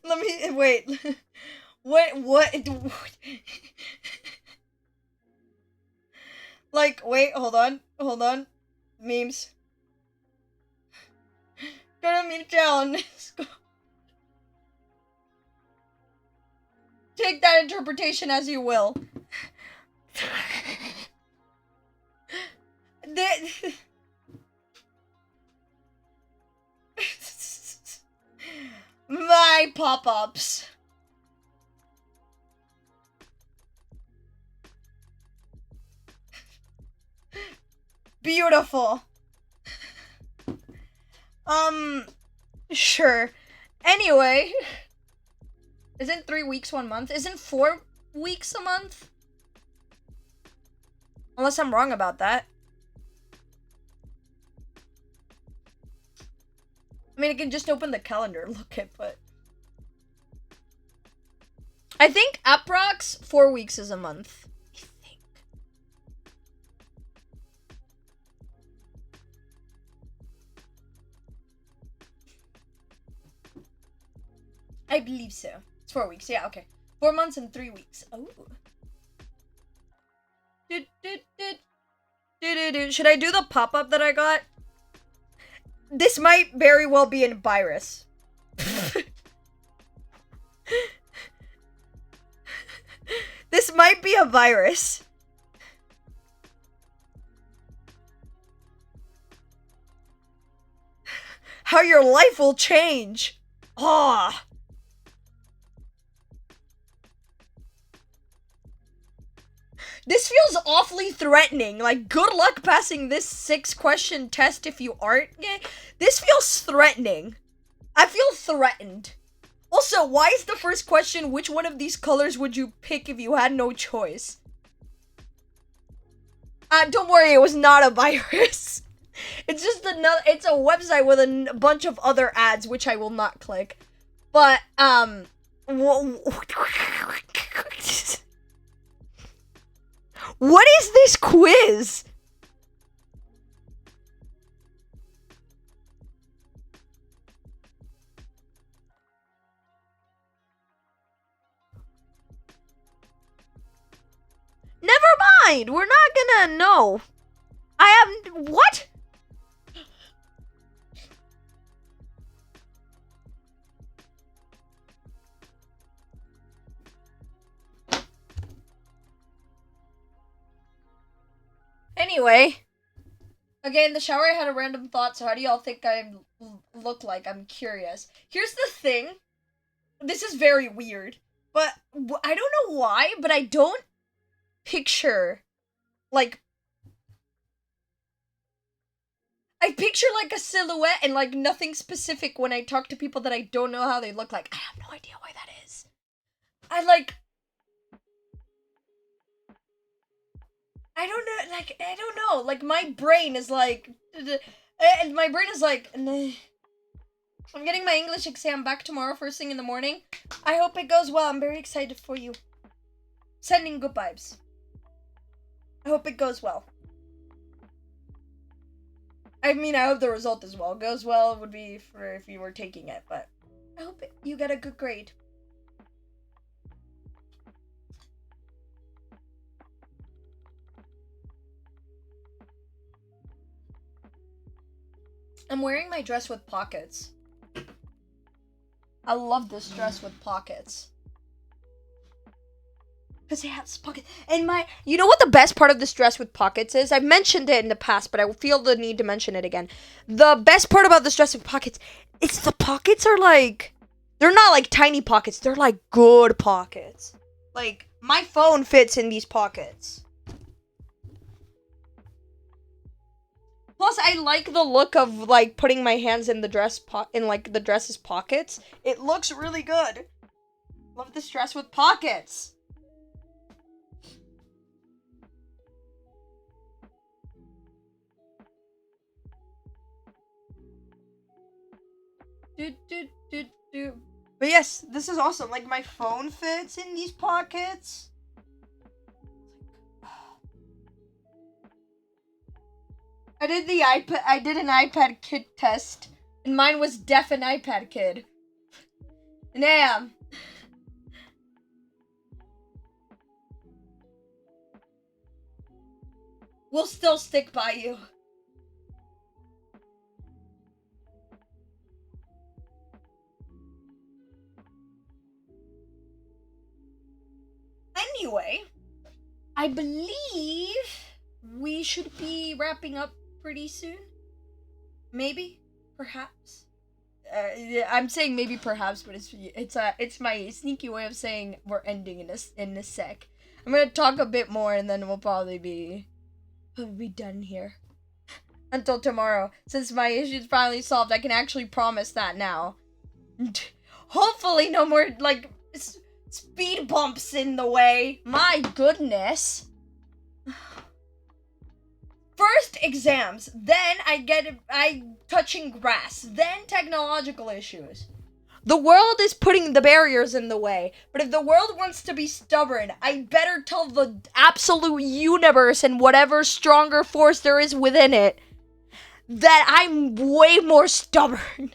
Let me wait. What? Like, wait, hold on. Memes. Go to meme challenge. Take that interpretation as you will. My pop-ups. Beautiful. Sure. Anyway. Isn't 3 weeks 1 month? Isn't 4 weeks a month? Unless I'm wrong about that. I mean, I can just open the calendar and look at, but... I think approx 4 weeks is a month. I believe so. It's 4 weeks, yeah, okay. 4 months and 3 weeks. Oh. Should I do the pop-up that I got? This might very well be a virus. This might be a virus. How your life will change. Ah. This feels awfully threatening. Like, good luck passing this 6-question test if you aren't gay. This feels threatening. I feel threatened. Also, why is the first question, which one of these colors would you pick if you had no choice? Don't worry, it was not a virus. It's just it's a website with a bunch of other ads, which I will not click. But, what is this quiz? Never mind. We're not gonna know. I have what? Anyway, again, in the shower I had a random thought, so how do y'all think I look like? I'm curious. Here's the thing. This is very weird, but I don't know why, but I don't picture, like, I picture, like, a silhouette and, like, nothing specific when I talk to people that I don't know how they look like. I have no idea why that is. I don't know, like, my brain is like, and my brain is like, I'm getting my English exam back tomorrow first thing in the morning. I hope it goes well. I'm very excited for you. Sending good vibes. I hope it goes well. I mean, I hope the result as well goes well. It would be for if you were taking it, but I hope you get a good grade. I'm wearing my dress with pockets. I love this dress with pockets. Because it has pockets. And you know what the best part of this dress with pockets is? I've mentioned it in the past, but I feel the need to mention it again. The best part about this dress with pockets is the pockets are like, they're not like tiny pockets. They're like good pockets. Like, my phone fits in these pockets. Plus, I like the look of, like, putting my hands in the dress in, like, the dress's pockets. It looks really good. Love this dress with pockets. But yes, this is awesome. Like, my phone fits in these pockets. I did an iPad Kid test, and mine was Deaf and iPad Kid. Damn. We'll still stick by you. Anyway, I believe we should be wrapping up pretty soon. Maybe, perhaps. I'm saying maybe, perhaps, but it's my sneaky way of saying we're ending in a sec. I'm gonna talk a bit more, and then we'll probably be done here until tomorrow. Since my issue's finally solved, I can actually promise that now. Hopefully, no more like speed bumps in the way. My goodness. First exams, then I touching grass, then technological issues. The world is putting the barriers in the way, but if the world wants to be stubborn, I better tell the absolute universe and whatever stronger force there is within it that I'm way more stubborn.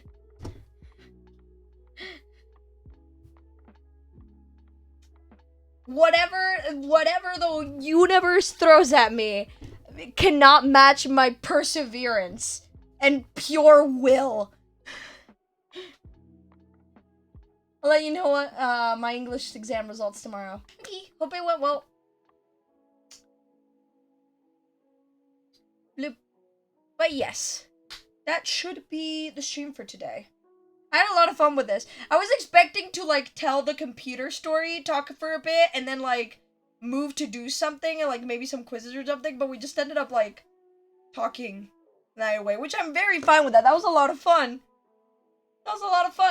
Whatever the universe throws at me cannot match my perseverance and pure will. I'll let you know what my English exam results tomorrow. Okay, hope it went well. But yes, that should be the stream for today. I had a lot of fun with this. I was expecting to like tell the computer story, talk for a bit, and then like move to do something and like maybe some quizzes or something, but we just ended up like talking night away, which I'm very fine with that. That was a lot of fun.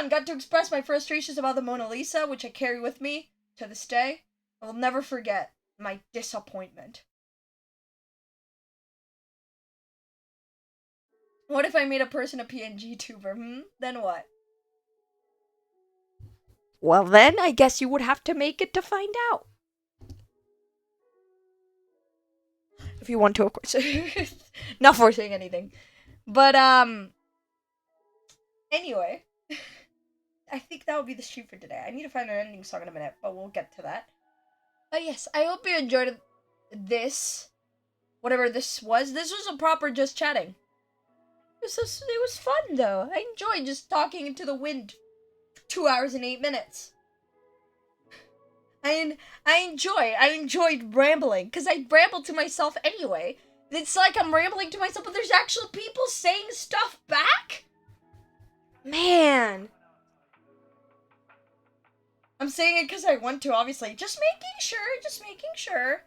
Got to express my frustrations about the Mona Lisa, which I carry with me to this day. I will never forget my disappointment. What if I made a person a PNG tuber? Then what? Well then, I guess you would have to make it to find out. If you want to, of course. Not forcing anything. But, anyway. I think that would be the stream for today. I need to find an ending song in a minute, but we'll get to that. But yes, I hope you enjoyed this. Whatever this was. This was a proper just chatting. It was fun, though. I enjoyed just talking into the wind for 2 hours and 8 minutes. I enjoyed rambling, because I ramble to myself anyway. It's like I'm rambling to myself, but there's actual people saying stuff back? Man. I'm saying it because I want to, obviously. Just making sure.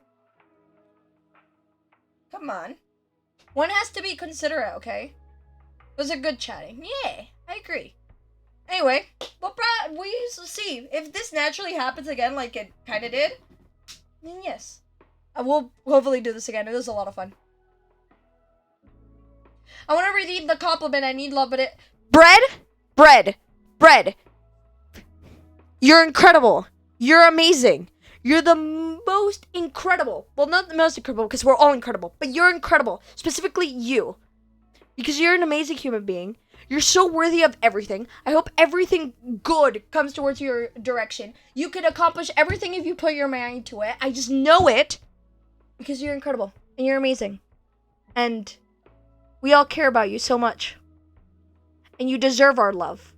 Come on. One has to be considerate, okay? It was a good chatting. Yeah, I agree. Anyway, we see. If this naturally happens again like it kind of did, then yes. I will hopefully do this again. It was a lot of fun. I want to redeem the compliment. I need love, but it... Bread. You're incredible. You're amazing. You're the most incredible. Well, not the most incredible, because we're all incredible. But you're incredible. Specifically, you. Because you're an amazing human being. You're so worthy of everything. I hope everything good comes towards your direction. You can accomplish everything if you put your mind to it. I just know it. Because you're incredible. And you're amazing. And we all care about you so much. And you deserve our love.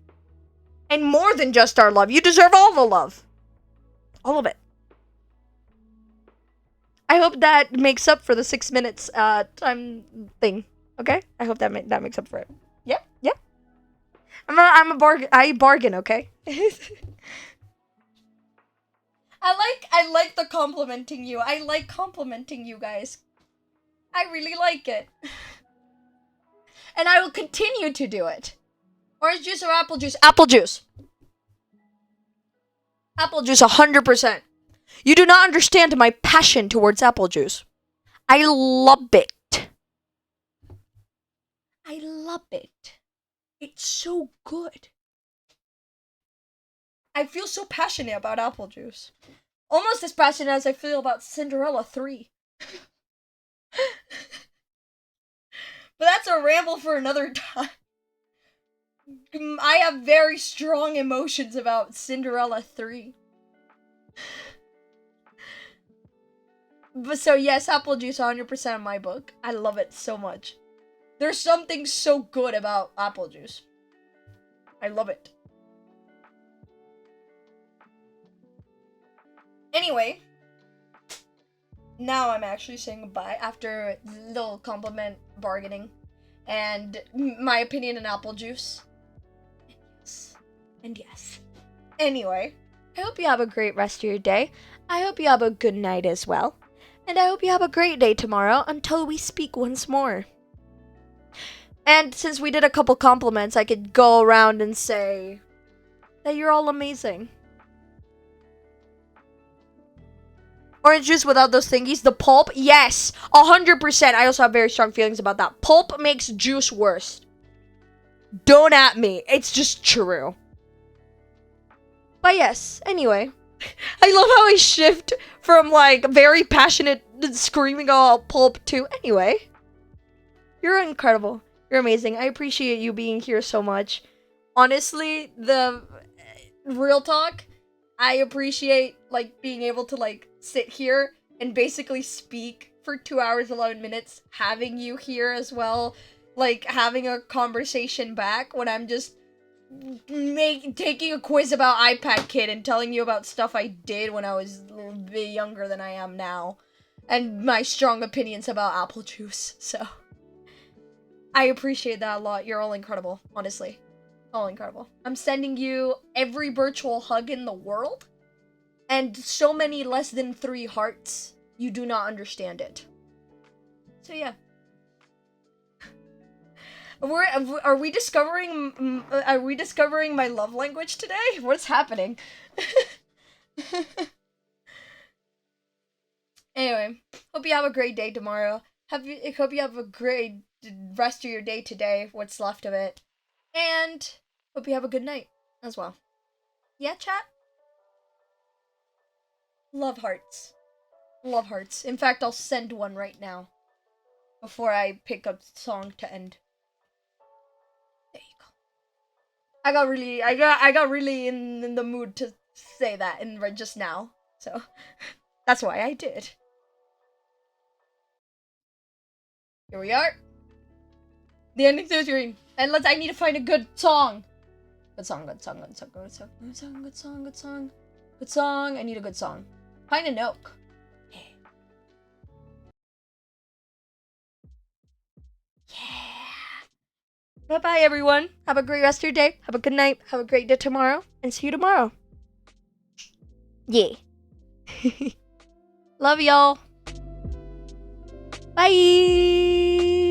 And more than just our love. You deserve all the love. All of it. I hope that makes up for the 6 minutes time thing. Okay? I hope that that makes up for it. Yeah, yeah. I'm a bargain. I bargain. Okay. I like the complimenting you. I like complimenting you guys. I really like it. And I will continue to do it. Orange juice or apple juice? Apple juice. Apple juice 100%. You do not understand my passion towards apple juice. I love it. I love it. It's so good. I feel so passionate about apple juice. Almost as passionate as I feel about Cinderella 3. But that's a ramble for another time. I have very strong emotions about Cinderella 3. But so yes, apple juice 100% in my book. I love it so much. There's something so good about apple juice. I love it. Anyway, now I'm actually saying goodbye after little compliment bargaining and my opinion on apple juice. And yes. Anyway, I hope you have a great rest of your day. I hope you have a good night as well. And I hope you have a great day tomorrow until we speak once more. And since we did a couple compliments, I could go around and say that you're all amazing. Orange juice without those thingies, the pulp, yes, 100%. I also have very strong feelings about that. Pulp makes juice worse. Don't at me. It's just true. But yes, anyway. I love how I shift from like very passionate screaming about pulp to anyway. You're incredible. You're amazing. I appreciate you being here so much. Honestly, the real talk, I appreciate like being able to like sit here and basically speak for 2 hours 11 minutes, having you here as well, like having a conversation back when I'm just taking a quiz about iPad Kid and telling you about stuff I did when I was a little bit younger than I am now, and my strong opinions about apple juice. So I appreciate that a lot. You're all incredible, honestly. All incredible. I'm sending you every virtual hug in the world, and so many less than 3 hearts. You do not understand it. So yeah. Are we discovering my love language today? What's happening? Anyway, hope you have a great day tomorrow. Hope you have a great rest of your day today, what's left of it. And hope you have a good night as well. Yeah, chat? Love hearts. Love hearts. In fact, I'll send one right now before I pick up the song to end. There you go. I got really in the mood to say that in just now. So that's why I did. Here we are. The ending to the dream. And I need to find a good song. Good song. Good song. I need a good song. Find an oak. Yeah. Bye-bye, everyone. Have a great rest of your day. Have a good night. Have a great day tomorrow. And see you tomorrow. Yeah. Love y'all. Bye.